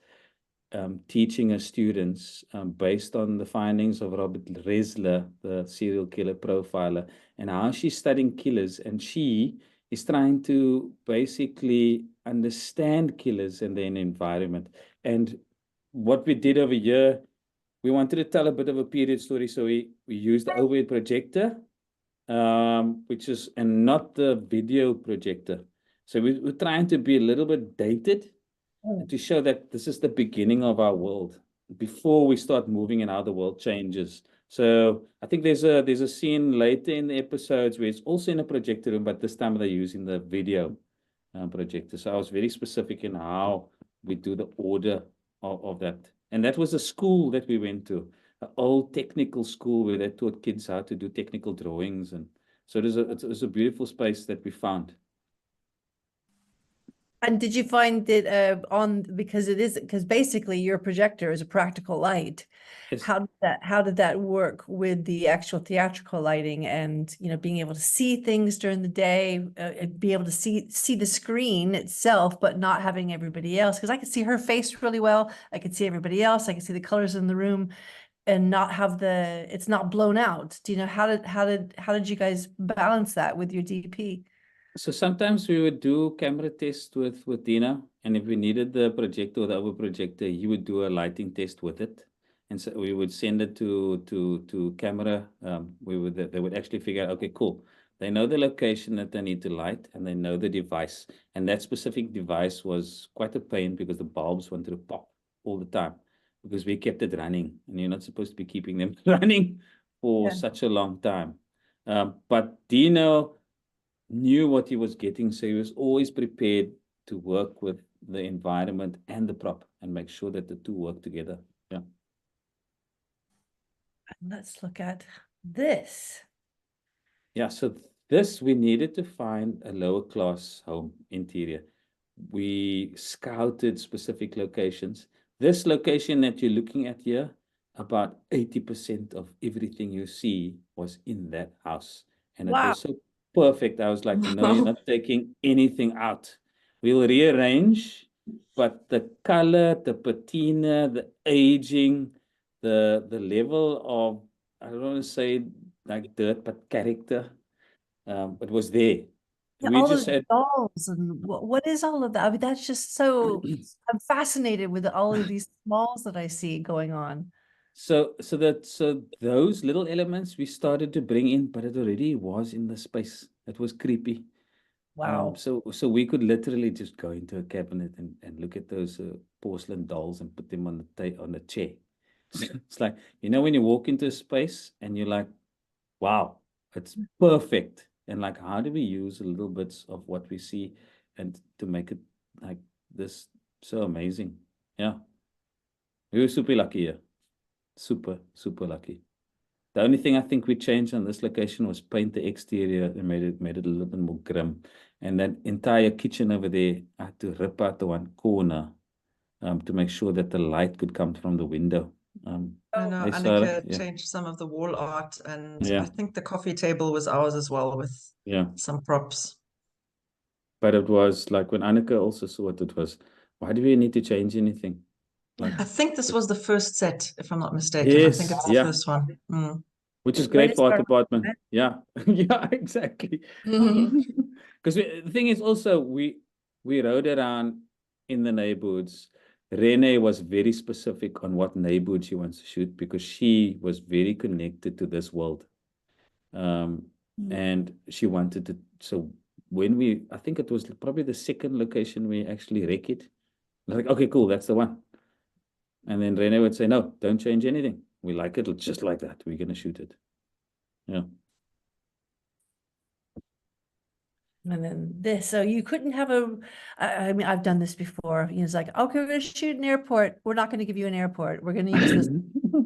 teaching her students based on the findings of Robert Resler, the serial killer profiler, and how she's studying killers. And she is trying to basically understand killers and their environment. And what we did over here, we wanted to tell a bit of a period story. So we used the overhead projector, and not the video projector. So we're trying to be a little bit dated to show that this is the beginning of our world before we start moving and how the world changes. So I think there's a scene later in the episodes where it's also in a projector room, but this time they're using the video projector. So I was very specific in how we do the order of that. And that was a school that we went to, an old technical school where they taught kids how to do technical drawings. And so it was a beautiful space that we found. And did you find it because basically your projector is a practical light. Yes. How did that work with the actual theatrical lighting and, you know, being able to see things during the day, and be able to see the screen itself, but not having everybody else? Because I could see her face really well. I could see everybody else. I could see the colors in the room and not have it's not blown out. Do you know how did you guys balance that with your DP? So sometimes we would do camera tests with Dina, and if we needed the projector or the over projector, he would do a lighting test with it, and so we would send it to camera. They would actually figure out, okay, cool. They know the location that they need to light, and they know the device. And that specific device was quite a pain because the bulbs wanted to pop all the time because we kept it running, and you're not supposed to be keeping them running for such a long time. But Dino knew what he was getting, so he was always prepared to work with the environment and the prop and make sure that the two work together. Yeah. Let's look at this. Yeah, so this, we needed to find a lower class home interior. We scouted specific locations. This location that you're looking at here, about 80% of everything you see was in that house. And it was so perfect. I was like, no, you're not taking anything out. We'll rearrange, but the color, the patina, the aging, the level of, I don't want to say like dirt, but character, it was there. Yeah, We all just of had dolls and what is all of that? I mean, that's just so, I'm fascinated with all of these smalls that I see going on. So those little elements we started to bring in, but it already was in the space. It was creepy. Wow. So we could literally just go into a cabinet and look at those porcelain dolls and put them on the chair. It's like, you know, when you walk into a space and you're like, wow, it's perfect. And like, how do we use a little bits of what we see and to make it like this so amazing? Yeah. We were super lucky here. Super, super lucky. The only thing I think we changed on this location was paint the exterior and made it a little bit more grim. And that entire kitchen over there, I had to rip out the one corner to make sure that the light could come from the window. I know I saw it, Anneke changed some of the wall art, and Yeah. I think the coffee table was ours as well, with yeah. some props. But it was like when Anneke also saw it was, why do we need to change anything? Like, I think this was the first set, if I'm not mistaken. I think yes, it's the yeah, first one. Mm. which is Way great to for our start. department. Yeah, yeah, exactly. Because the thing is also we rode around in the neighborhoods. Rene was very specific on what neighborhood she wants to shoot because she was very connected to this world. And she wanted to, so when I think it was probably the second location we actually wreck it. Like, okay, cool, that's the one. And then Rene would say, no, don't change anything. We like it just like that. We're going to shoot it. Yeah. And then this, so you couldn't have I mean, I've done this before. It's like, okay, we're going to shoot an airport. We're not going to give you an airport. We're going to use this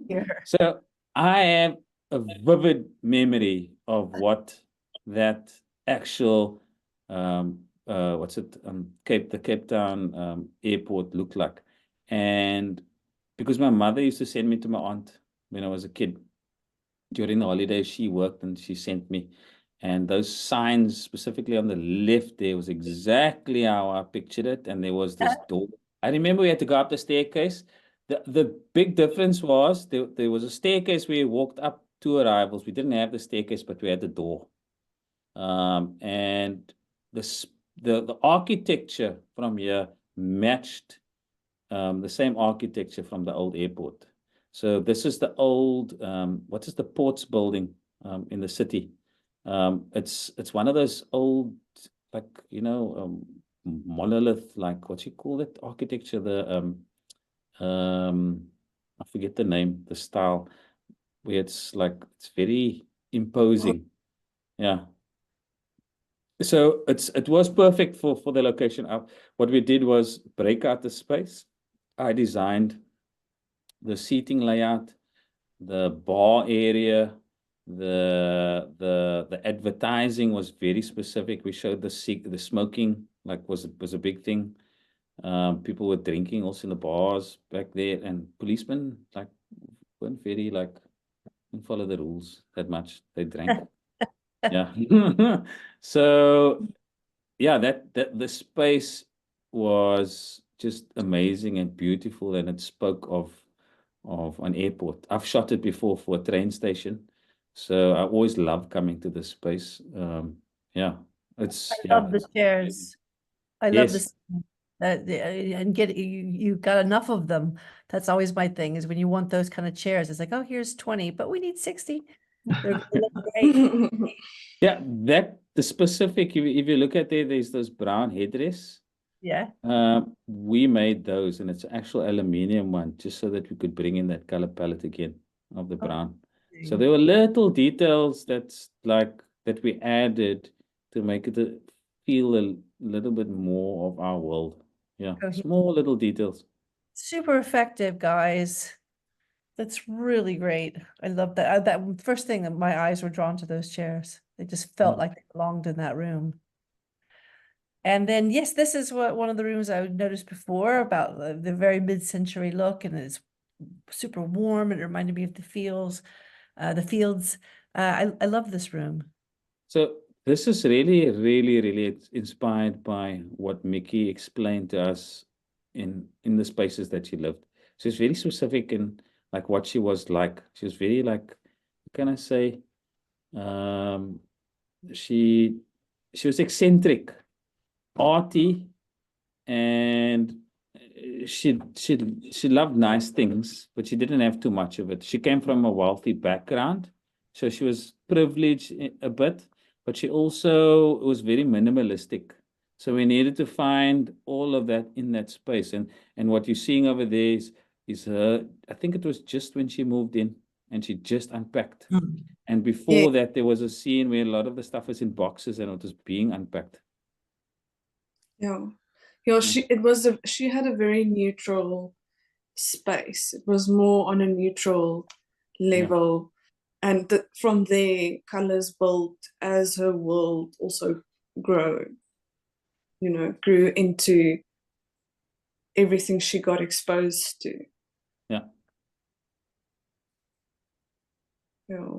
here. So I have a vivid memory of what that actual, what's it, the Cape Town airport looked like. And because my mother used to send me to my aunt when I was a kid, during the holidays, she worked and she sent me. And those signs, specifically on the left, there was exactly how I pictured it. And there was this door. I remember we had to go up the staircase. The big difference was there was a staircase where you walked up to arrivals. We didn't have the staircase, but we had the door. And the architecture from here matched the same architecture from the old airport. So this is the old, what is the ports building in the city? It's one of those old, like, monolith, like, what you call it, architecture, I forget the name, the style, where it's like, it's very imposing. Yeah. So it was perfect for the location. What we did was break out the space. I designed the seating layout, the bar area, the advertising was very specific. We showed the smoking, like, was a big thing. People were drinking also in the bars back there, and policemen like weren't very like didn't follow the rules that much. They drank. Yeah. So yeah, that the space was just amazing and beautiful, and it spoke of an airport. I've shot it before for a train station, so I always love coming to this space. Yeah, I love the chairs. I love Yes. this. And you got enough of them. That's always my thing, is when you want those kind of chairs, it's like, oh, here's 20, but we need 60. They look great. Yeah, the specific, if you look at there's those brown headrests. Yeah. We made those, and it's actual aluminium one, just so that we could bring in that color palette again of the brown. So there were little details that we added to make it feel a little bit more of our world. Yeah, small little details. Super effective, guys. That's really great. I love that. That first thing, that my eyes were drawn to those chairs. They just felt like they belonged in that room. And then, yes, this is one of the rooms I noticed before about the very mid-century look, and it's super warm. It reminded me of the fields. I love this room. So this is really, really, really inspired by what Mickey explained to us in the spaces that she lived. She's very specific in like what she was like. She was very like, what can I say? She was eccentric, arty, and she loved nice things, but she didn't have too much of it. She came from a wealthy background, so she was privileged a bit, but she also was very minimalistic. So we needed to find all of that in that space. And what you're seeing over there is her, I think it was just when she moved in and she just unpacked. And before that, there was a scene where a lot of the stuff was in boxes and it was being unpacked. Yeah. She had a very neutral space. It was more on a neutral level. And from there, colors built as her world also grew into everything she got exposed to. Yeah. Yeah.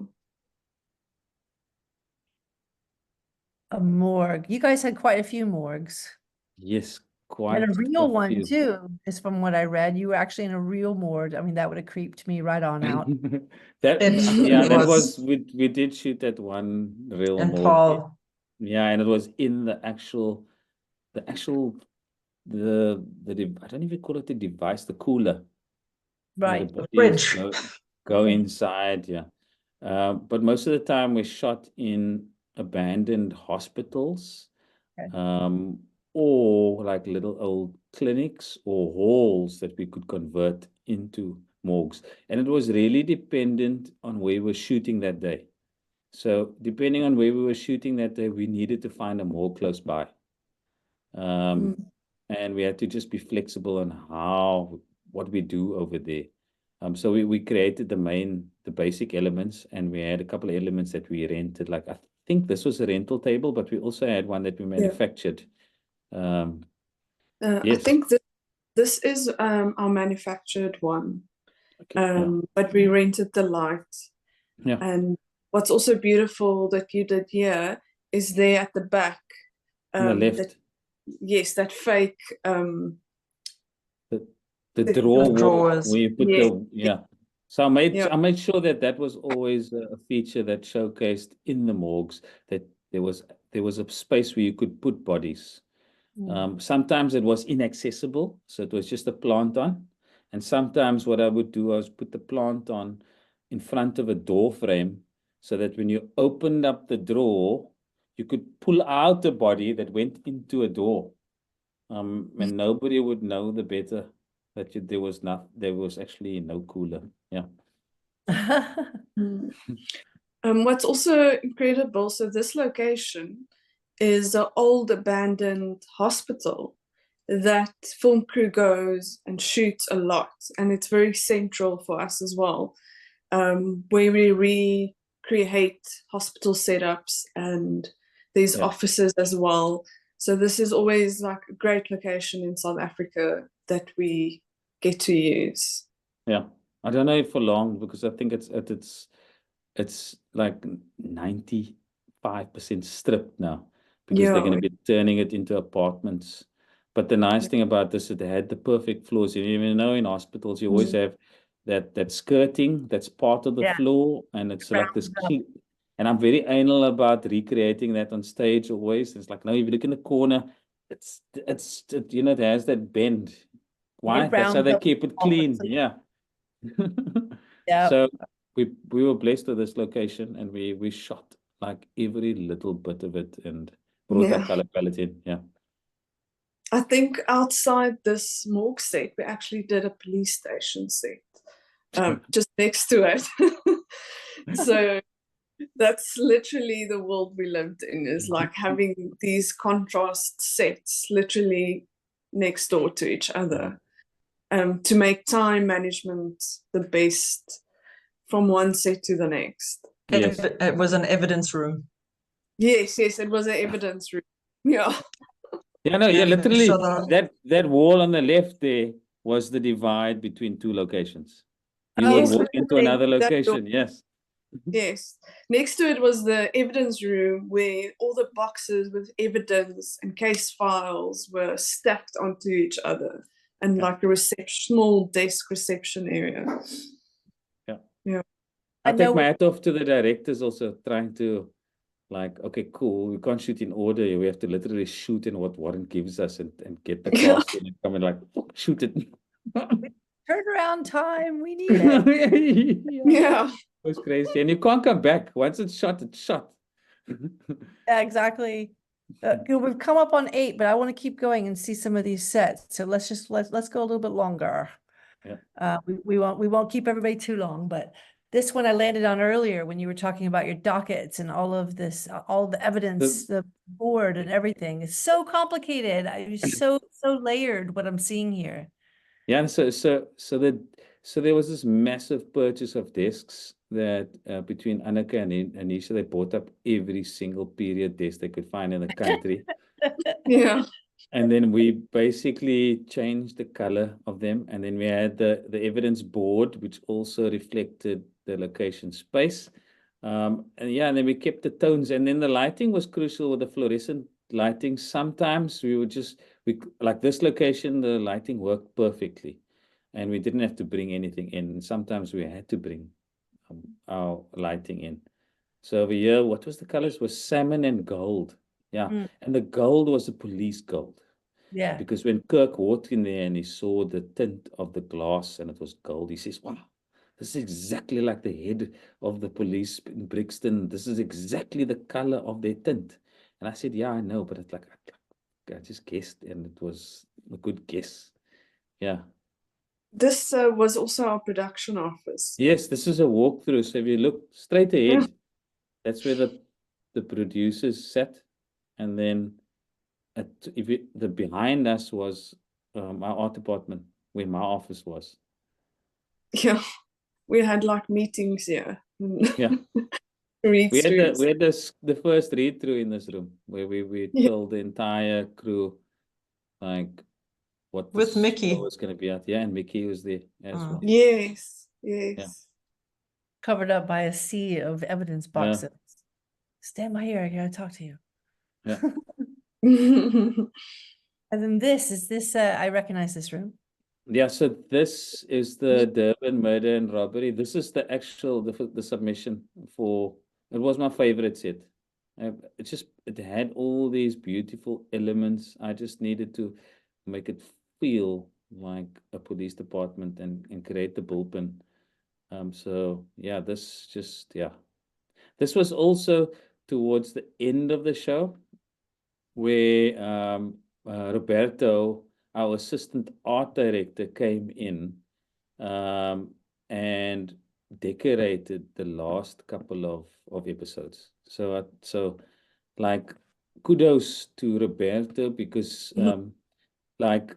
A morgue. You guys had quite a few morgues. Yes, And quite a real one few. too, is from what I read. You were actually in a real morgue. I mean, that would have creeped me right on out. That It that was. was we did shoot at one real And morgue. Paul, Yeah, and it was in the actual I don't even call it the device, the cooler. Where the Right. bodies fridge. go inside, yeah. But most of the time we shot in abandoned hospitals, Okay. or like little old clinics or halls that we could convert into morgues. And it was really dependent on where we were shooting that day. So depending on where we were shooting that day, we needed to find a morgue close by. Mm. And we had to just be flexible on what we do over there. So we created the basic elements, and we had a couple of elements that we rented. Like I think this was a rental table, but we also had one that we manufactured. I Yes. think this is our manufactured one. Okay, But we rented the light. yeah. And what's also beautiful that you did here is there at the back. On the left, That fake the The drawer wall drawers. where you put Yes. yeah. So I Yeah. made sure that was always a feature that showcased in the morgues, that there was a space where you could put bodies. Sometimes it was inaccessible, so it was just a plant on. And sometimes what I would do was put the plant on in front of a door frame, so that when you opened up the drawer, you could pull out a body that went into a door. And nobody would know the better that there was actually no cooler. Yeah. Mm. What's also incredible, so this location is an old abandoned hospital that film crew goes and shoots a lot, and it's very central for us as well, where we recreate hospital setups, and there's offices as well. So this is always like a great location in South Africa that we get to use. Yeah. I don't know if for long, because I think it's like 95% stripped now, because they're going to be turning it into apartments. But the nice thing about this is they had the perfect floors. You even know in hospitals you always have that skirting that's part of the floor, and it's like this and I'm very anal about recreating that on stage always. It's like, no, if you look in the corner, it has that bend. Why? That's how they keep it clean. Yeah. Yeah. So we were blessed with this location, and we shot like every little bit of it and brought that color palette in. Yeah. I think outside this morgue set, we actually did a police station set, just next to it. So that's literally the world we lived in, is like having these contrast sets literally next door to each other, to make time management the best from one set to the next. Yes. It was an evidence room. Yes, it was an evidence room. Yeah. Yeah, no, yeah, literally So that wall on the left there was the divide between two locations. You would Yes, walk into another that door. location, yes. Yes. Next to it was the evidence room, where all the boxes with evidence and case files were stacked onto each other, and like a small desk reception area. Yeah. Yeah. I take my hat off to the directors also, trying to, like, okay, cool, we can't shoot in order. We have to literally shoot in what Warren gives us, and get the cast in and come and like, shoot it. Turnaround time, we need it. Yeah. It was crazy. And you can't come back. Once it's shot, it's shot. Yeah, exactly. We've come up on 8, but I want to keep going and see some of these sets. So let's go a little bit longer. Yeah. We won't keep everybody too long, but this one I landed on earlier when you were talking about your dockets and all of this, all the evidence, the board and everything. It's so complicated. It's so layered what I'm seeing here. Yeah, and so there was this massive purchase of desks that between Anneke and Anisha, they bought up every single period desk they could find in the country. Yeah. And then we basically changed the color of them, and then we had the evidence board, which also reflected the location space. And yeah, and then we kept the tones, and then the lighting was crucial with the fluorescent lighting. Sometimes we would like this location, the lighting worked perfectly, and we didn't have to bring anything in. Sometimes we had to bring our lighting in. So over here, what was the colors? Was salmon and gold. Yeah, and the gold was the police gold. Yeah. Because when Kirk walked in there and he saw the tint of the glass and it was gold, he says, "Wow, this is exactly like the head of the police in Brixton. This is exactly the color of their tint." And I said, "Yeah, I know, but it's like I just guessed, and it was a good guess." Yeah. This was also our production office. Yes, this is a walkthrough. So if you look straight ahead, that's where the producers sat, and then the behind us was our art department, where my office was. Yeah, we had like meetings here. Yeah. Read We throughs. had the first read through in this room where we told the entire crew like what With the Mickey. show was going to be at. Yeah, and Mickey was there as well. Yes, Yeah. yes. Covered up by a sea of evidence boxes. Stand by here, I gotta talk to you. Yeah. And then this, I recognize this room. Yeah, so this is the Durban murder and robbery. This is the actual the submission for. It was my favorite set. It had all these beautiful elements. I just needed to make it feel like a police department and create the bullpen. So yeah, this was also towards the end of the show where Roberto, our assistant art director, came in and decorated the last couple of episodes. So like kudos to Roberto because like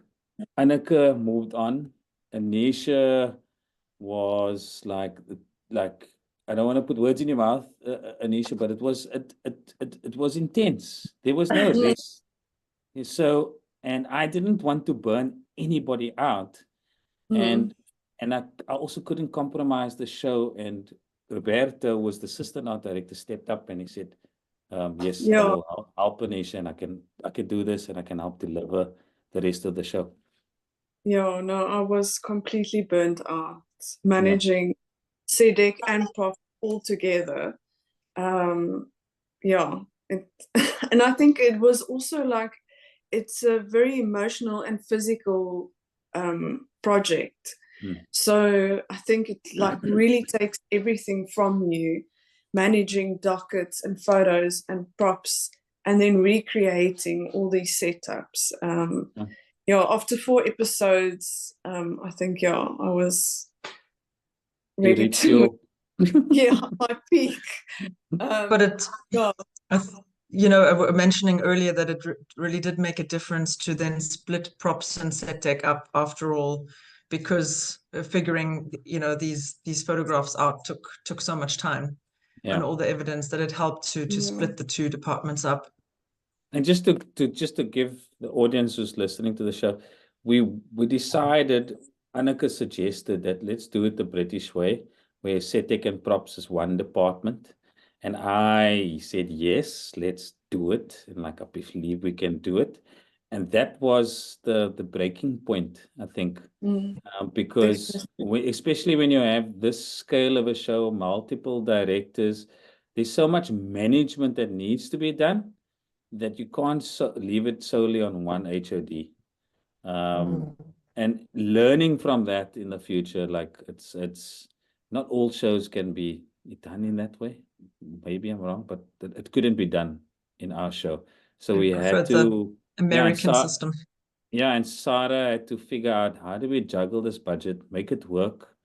Anneke moved on. Anisha was like I don't want to put words in your mouth, Anisha, but it was intense. There was no rest. So, and I didn't want to burn anybody out, and I also couldn't compromise the show. And Roberto was the assistant art director, stepped up and he said, "Yes, I will help Anisha, and I can do this, and I can help deliver the rest of the show." Yeah, no, I was completely burnt out managing Cedric and Prof all together. Yeah, and I think it was also like it's a very emotional and physical project. So I think it like really takes everything from you, managing dockets and photos and props, and then recreating all these setups. Yeah, after 4 episodes, I think I was ready to my peak. But mentioning earlier that it really did make a difference to then split props and set deck up after all, because figuring these photographs out took so much time and all the evidence that it helped to split the two departments up. And just to give the audience who's listening to the show, we decided, Anneke suggested that let's do it the British way, where set deck and props is one department. And I said, yes, let's do it. And like, I believe we can do it. And that was the breaking point, I think, because especially when you have this scale of a show, multiple directors, there's so much management that needs to be done that you can't leave it solely on one HOD. And learning from that in the future, like it's not all shows can be done in that way. Maybe I'm wrong, but it couldn't be done in our show. So we had to American system. Yeah, and Sarah had to figure out how do we juggle this budget, make it work,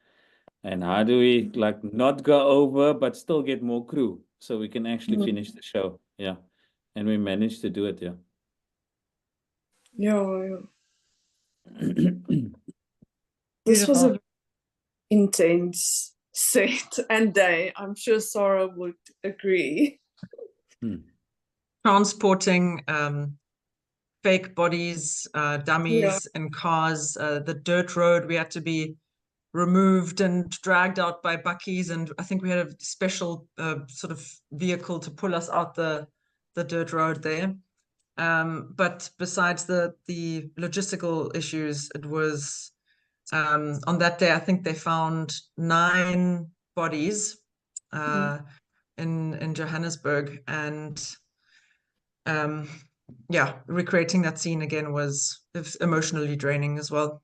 and how do we like not go over but still get more crew so we can actually finish the show. Yeah. And we managed to do it, Yeah. This was a intense set and day. I'm sure Sarah would agree. Transporting fake bodies, dummies in cars, the dirt road. We had to be removed and dragged out by buckies, and I think we had a special sort of vehicle to pull us out the dirt road there. But besides the logistical issues, it was on that day I think they found 9 bodies in Johannesburg, and yeah, recreating that scene again was emotionally draining as well.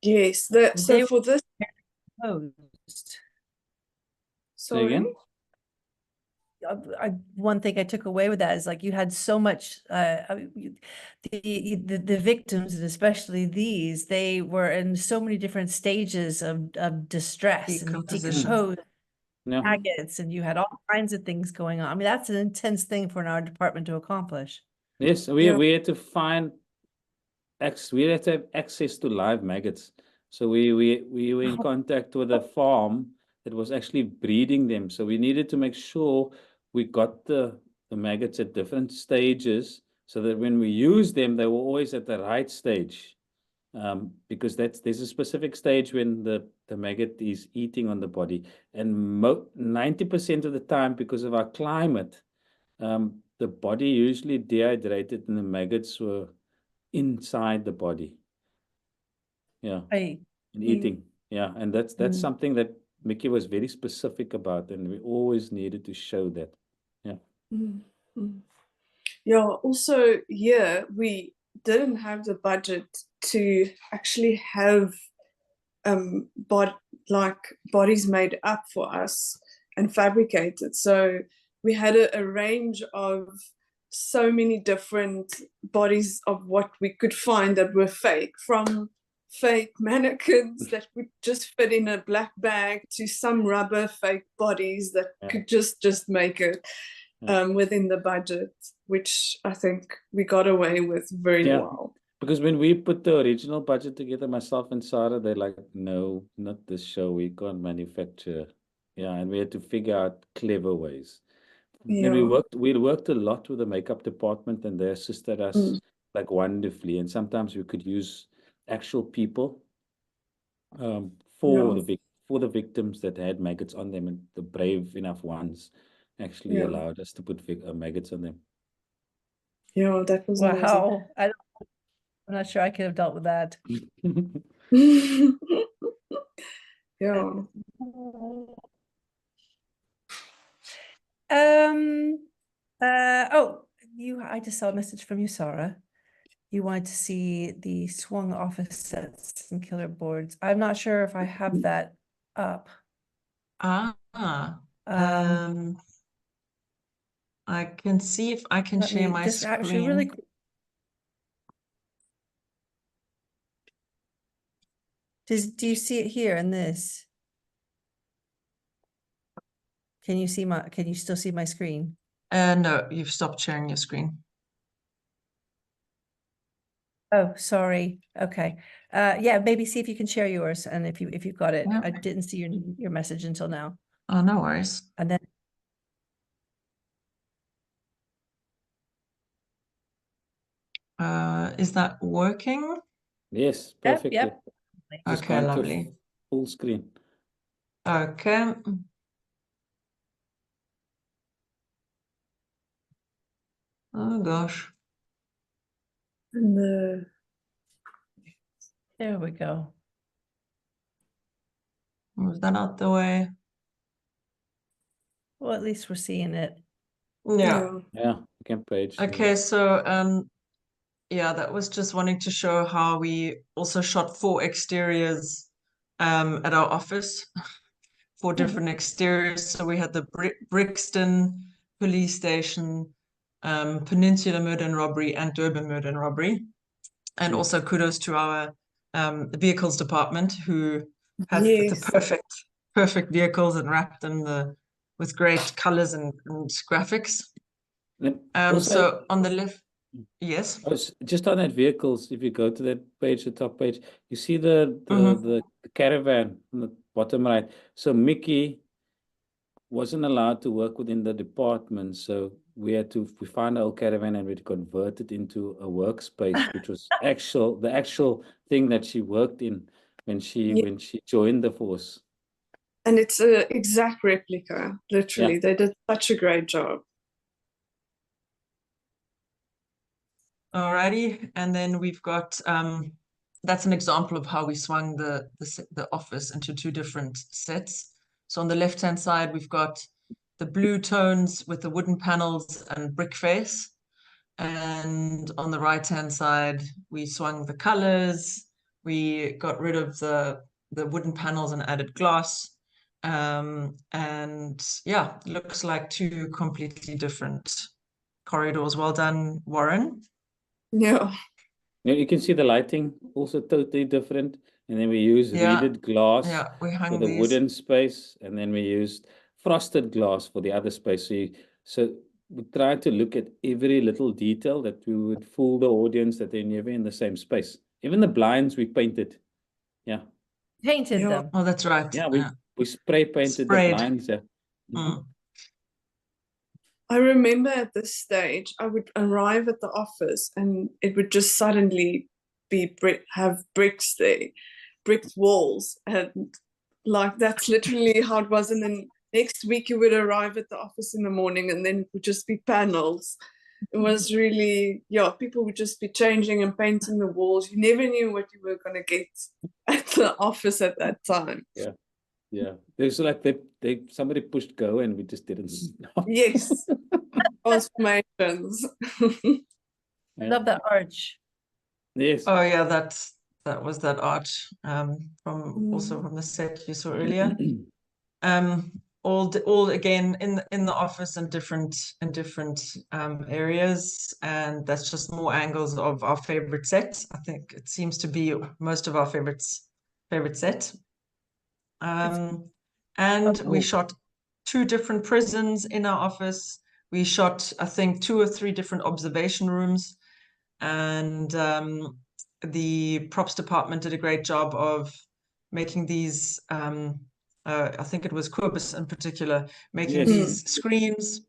Yes, so for this, Post. Say again? sorry. One thing I took away with that is like you had so much the victims, and especially these, they were in so many different stages of distress and Decomposition. decomposed Yeah. maggots, and you had all kinds of things going on. I mean, that's an intense thing for our department to accomplish. Yes, we had to we had to have access to live maggots. So we were in contact with a farm that was actually breeding them. So we needed to make sure we got the maggots at different stages, so that when we use them, they were always at the right stage. Because there's a specific stage when the maggot is eating on the body. And 90% of the time, because of our climate, the body usually dehydrated and the maggots were inside the body. Yeah. Right. And eating. Yeah. And that's something that Mickey was very specific about, and we always needed to show that. Yeah. Yeah, also here we didn't have the budget to actually have bodies made up for us and fabricated. So we had a range of so many different bodies of what we could find that were fake, from fake mannequins that would just fit in a black bag to some rubber fake bodies that could just make it within the budget, which I think we got away with very well. Because when we put the original budget together, myself and Sarah, they're like, no, not this show. We can't manufacture. Yeah, and we had to figure out clever ways. Yeah. And we worked a lot with the makeup department, and they assisted us like wonderfully. And sometimes we could use actual people for the victims that had maggots on them, and the brave enough ones actually allowed us to put maggots on them. Yeah, that was wow. I'm not sure I could have dealt with that. amazing. Yeah. I just saw a message from you, Sarah. You wanted to see the swung office sets and killer boards. I'm not sure if I have that up. I can see if I can share my just screen. actually really quick. Do you see it here in this? Can you still see my screen? No, you've stopped sharing your screen. Oh, sorry. Okay. Yeah, maybe see if you can share yours, and if you got it. I didn't see your message until now. Oh, no worries. And then is that working? Yes, perfectly. Yep. Just Okay, gone to lovely. full screen. Okay. Oh gosh. And there we go. Move that out the way. Well, at least we're seeing it. Yeah. Yeah, second page. Okay, so yeah, that was just wanting to show how we also shot 4 exteriors at our office, 4 different exteriors. So we had the Brixton police station, Peninsula murder and robbery, and Durban murder and robbery. And also kudos to our the vehicles department, who had the perfect vehicles and wrapped them with great colors and graphics. So on the left, yes. Just on that vehicles, if you go to that page, the top page, you see the caravan on the bottom right. So Mickey wasn't allowed to work within the department, so we found our caravan and we converted it into a workspace, which was the actual thing that she worked in. when Yeah. she joined the force. And it's an exact replica, literally. They did such a great job. Alrighty, and then we've got that's an example of how we swung the office into two different sets. So on the left-hand side, we've got the blue tones with the wooden panels and brick face. And on the right-hand side, we swung the colors. We got rid of the wooden panels and added glass. And yeah, looks like two completely different corridors. Well done, Warren. Yeah. You can see the lighting also totally different. And then we use Yeah. reeded glass We for hung the these. wooden space, and then we used frosted glass for the other space. So we tried to look at every little detail that we would fool the audience that they're never in the same space. Even the blinds we painted. Yeah. Painted Yeah. them. Oh, that's right. Yeah, we spray painted the Sprayed. blinds. Yeah. Mm. I remember at this stage, I would arrive at the office and it would just suddenly be have bricks there, brick walls. And like, that's literally how it was. And then next week you would arrive at the office in the morning and then it would just be panels. It was really, yeah, people would just be changing and painting the walls. You never knew what you were going to get at the office at that time. Yeah. Yeah. There's like somebody pushed go and we just didn't stop. Yes. Transformations. Yeah. Love that arch. Yes. Oh yeah, that was that art from also from the set you saw earlier. All again in the office and different areas, and that's just more angles of our favorite set. I think it seems to be most of our favorite set. And we shot 2 different prisons in our office. We shot, I think, 2 or 3 different observation rooms, and the props department did a great job of making these. I think it was Corbus in particular, making Yes. these screens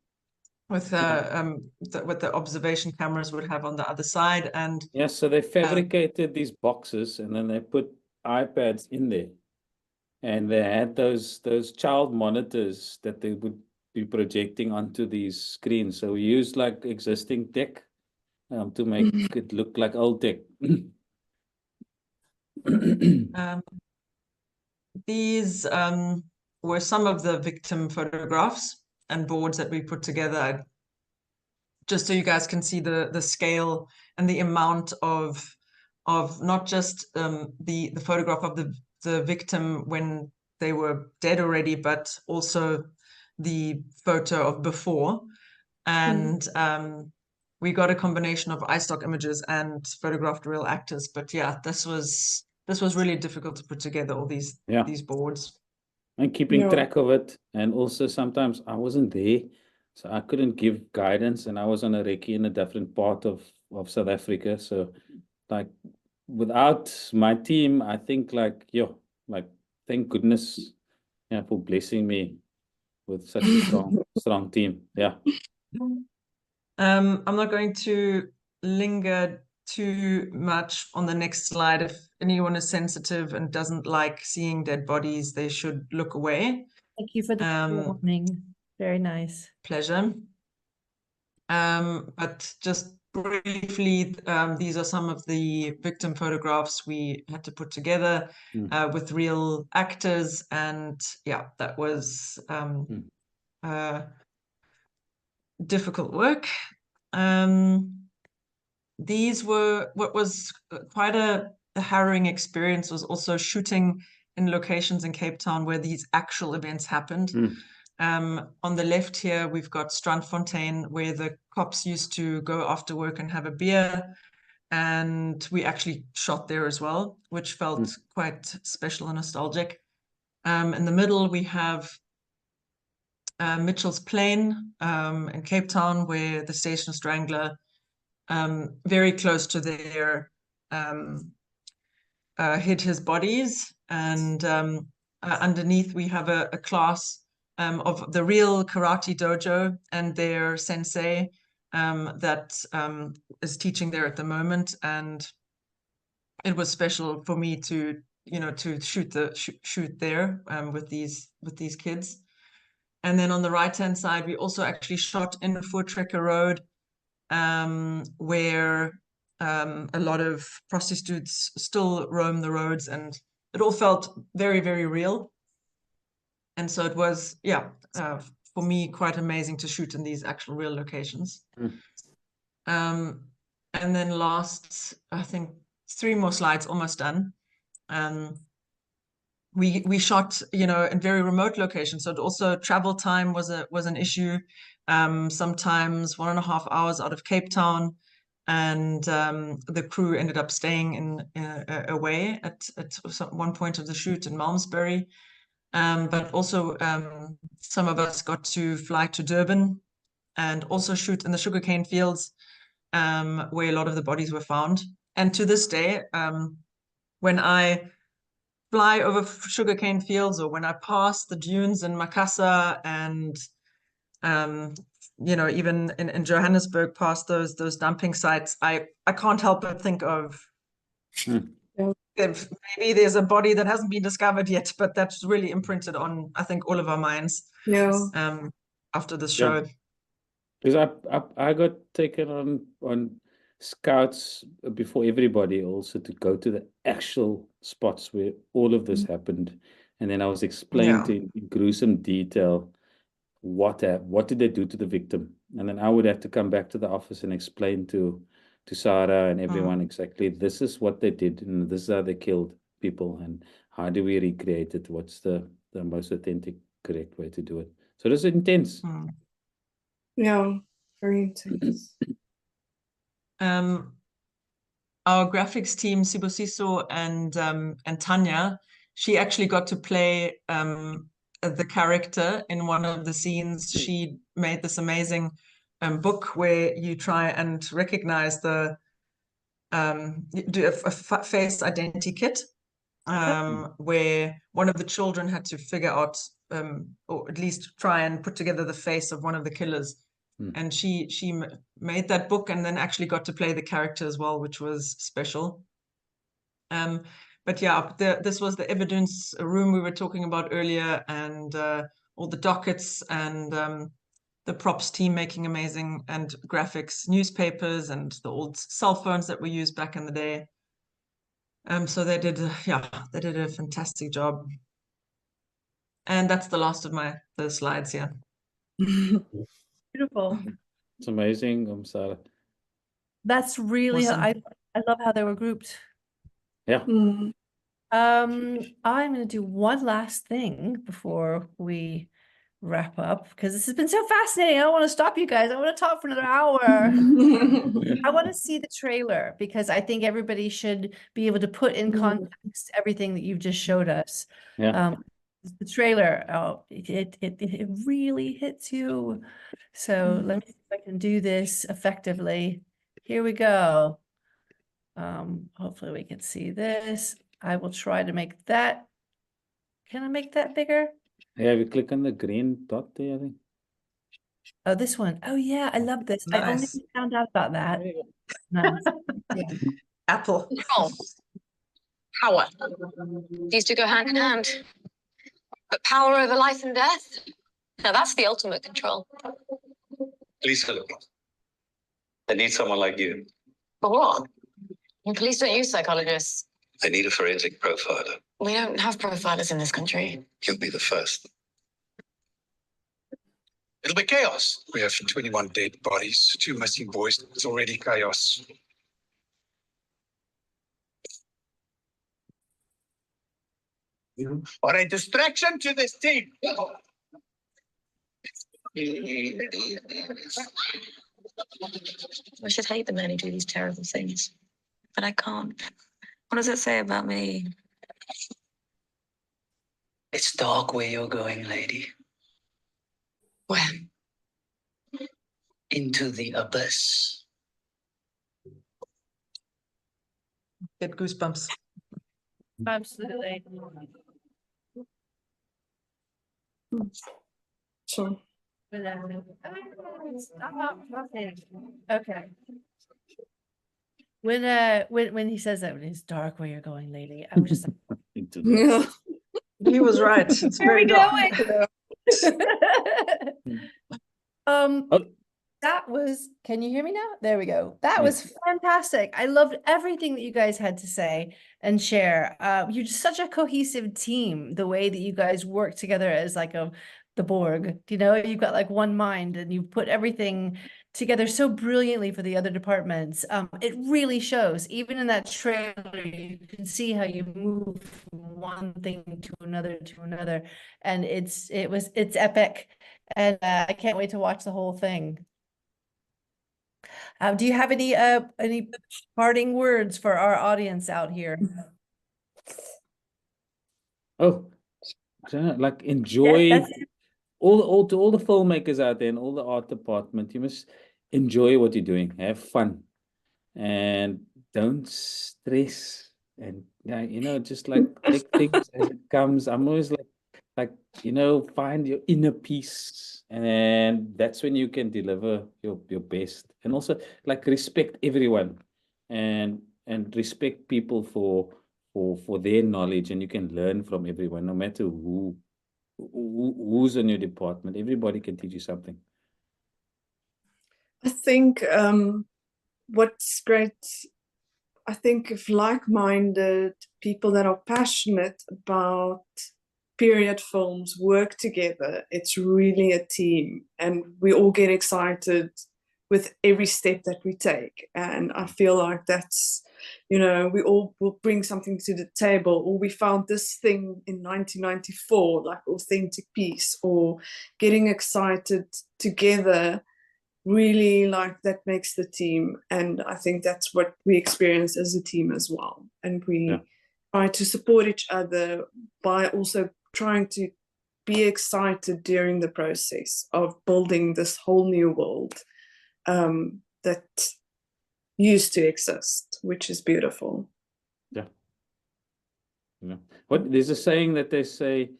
with what the observation cameras would have on the other side. And Yes, so they fabricated these boxes and then they put iPads in there. And they had those child monitors that they would be projecting onto these screens. So we used like existing tech to make it look like old tech. These were some of the victim photographs and boards that we put together, just so you guys can see the scale and the amount of not just the photograph of the victim when they were dead already, but also the photo of before. And we got a combination of iStock images and photographed real actors. But yeah, this was really difficult to put together all these boards. And keeping track of it. And also sometimes I wasn't there, so I couldn't give guidance, and I was on a recce in a different part of South Africa. So like without my team, I think like thank goodness for blessing me with such a strong team. Yeah. I'm not going to linger too much on the next slide. If anyone is sensitive and doesn't like seeing dead bodies, they should look away. Thank you for the warning. Very nice. Pleasure. But just briefly, these are some of the victim photographs we had to put together with real actors, and yeah, that was difficult work. These were what was quite a harrowing experience, was also shooting in locations in Cape Town where these actual events happened. On the left here, we've got Strandfontein, where the cops used to go after work and have a beer. And we actually shot there as well, which felt quite special and nostalgic. In the middle, we have Mitchell's Plain in Cape Town, where the Station Strangler, very close to there, hid his bodies. And underneath, we have a class of the real karate dojo and their sensei that is teaching there at the moment. And it was special for me to to shoot there with these kids. And then on the right-hand side, we also actually shot in Voortrekker Road, where a lot of prostitutes still roam the roads, and it all felt very, very real. And so it was, for me, quite amazing to shoot in these actual real locations. And then last, I think 3 more slides, almost done. We shot, in very remote locations. So it also travel time was an issue. Sometimes 1.5 hours out of Cape Town, and the crew ended up staying away at one point of the shoot in Malmesbury. But also some of us got to fly to Durban and also shoot in the sugarcane fields, where a lot of the bodies were found. And to this day, when I fly over sugarcane fields, or when I pass the dunes in Makassar, and even in Johannesburg, past those dumping sites, I can't help but think of if maybe there's a body that hasn't been discovered yet, but that's really imprinted on, I think, all of our minds. After this show. Because I got taken on scouts before everybody also to go to the actual spots where all of this happened, and then I was explained in gruesome detail what did they do to the victim, and then I would have to come back to the office and explain to Sarah and everyone exactly this is what they did, and this is how they killed people, and how do we recreate it, what's the most authentic, correct way to do it. So this is intense. Yeah, very intense. Our graphics team, Sibusiso and Tanya, she actually got to play the character in one of the scenes. She made this amazing book where you try and recognize do a face identity kit, where one of the children had to figure out, or at least try and put together the face of one of the killers. And she made that book, and then actually got to play the character as well, which was special. But yeah, this was the evidence room we were talking about earlier, and all the dockets, and the props team making amazing, and graphics, newspapers, and the old cell phones that were used back in the day. So they did a fantastic job. And that's the last of the slides here. Beautiful. It's amazing, Sarah. That's really, Awesome. I love how they were grouped. Yeah. I'm going to do one last thing before we wrap up, because this has been so fascinating. I don't want to stop you guys. I want to talk for another hour. I want to see the trailer, because I think everybody should be able to put in context everything that you've just showed us. Yeah. The trailer, it really hits you. So let me see if I can do this effectively. Here we go. Hopefully we can see this. I will try to make that. Can I make that bigger? Yeah, we click on the green dot there, I think. Oh, this one. Oh yeah, I love this. I only Nice. found out about that. Nice. Yeah. Apple. Power. These two go hand in hand. But power over life and death? Now that's the ultimate control. Please, look. I need someone like you. For what? And police don't use psychologists. I need a forensic profiler. We don't have profilers in this country. You'll be the first. It'll be chaos. We have 21 dead bodies, 2 missing boys. It's already chaos. You are a distraction to this team. I should hate the men who do these terrible things. But I can't. What does it say about me? It's dark where you're going, lady. Where? Into the abyss. Get goosebumps. Absolutely. So Okay. When he says that, when it's dark where you're going, lady, I'm just like, into this. He was right. It's Where are very we dark. going? Oh, That was, can you hear me now? There we go. That Yeah. was fantastic. I loved everything that you guys had to say and share. You're just such a cohesive team, the way that you guys work together as like the Borg, you know, you've got like one mind and you put everything together so brilliantly for the other departments. It really shows, even in that trailer, you can see how you move from one thing to another. And it's epic. And I can't wait to watch the whole thing. Do you have any parting words for our audience out here? oh, I don't know, like enjoy that's to all the filmmakers out there and all the art department. You must enjoy what you're doing. Have fun, and don't stress. And yeah, you know, just like take things as it comes. I'm always like you know, find your inner peace, and that's when you can deliver your best. And also like respect everyone, and respect people for their knowledge, and you can learn from everyone, no matter who's in your department. Everybody can teach you something. I think what's great, I think if like-minded people that are passionate about period films work together, it's really a team, and we all get excited with every step that we take. And I feel like that's, you know, we all will bring something to the table, or we found this thing in 1994, like authentic piece, or getting excited together, really, like that makes the team. And I think that's what we experience as a team as well. And we try to support each other by also trying to be excited during the process of building this whole new world that used to exist, which is beautiful. Yeah. What there's a saying that they say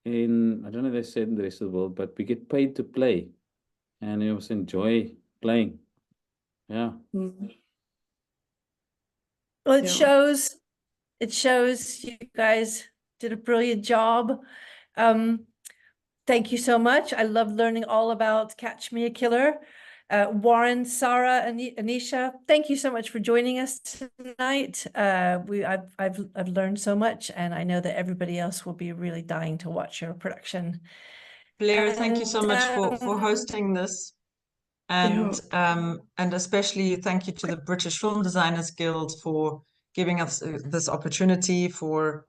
in, I don't know if they say it in the rest of the world, but we get paid to play, and you must enjoy playing. Yeah. Mm-hmm. Well, it shows you guys did a brilliant job. Thank you so much. I love learning all about Catch Me a Killer. Warren, Sarah, and Anisha, thank you so much for joining us tonight. I've learned so much, and I know that everybody else will be really dying to watch your production. Blair, thank you so much for hosting this. And especially thank you to the British Film Designers Guild for giving us this opportunity, for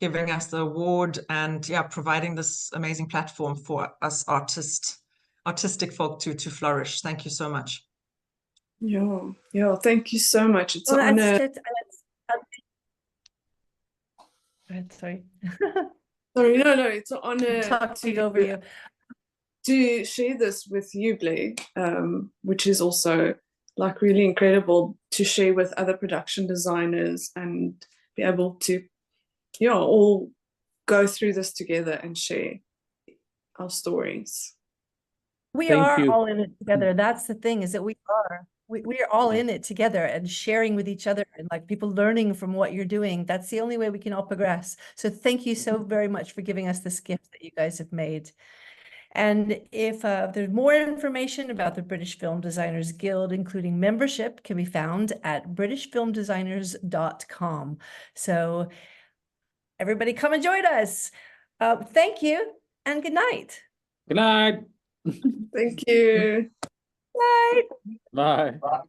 giving us the award, and providing this amazing platform for us artistic folk to flourish. Thank you so much. Yeah, thank you so much. It's Well, an honor. Sorry. Sorry, no, it's an honor Talking over you. To share this with you, Blair, which is also like really incredible to share with other production designers and be able to, all go through this together and share our stories. We are all in it together. That's the thing, is that we are all in it together and sharing with each other, and like people learning from what you're doing. That's the only way we can all progress. So thank you so very much for giving us this gift that you guys have made. And if there's more information about the British Film Designers Guild, including membership, can be found at britishfilmdesigners.com. So everybody come and join us. Thank you and good night. Good night. Thank you. Bye. Bye.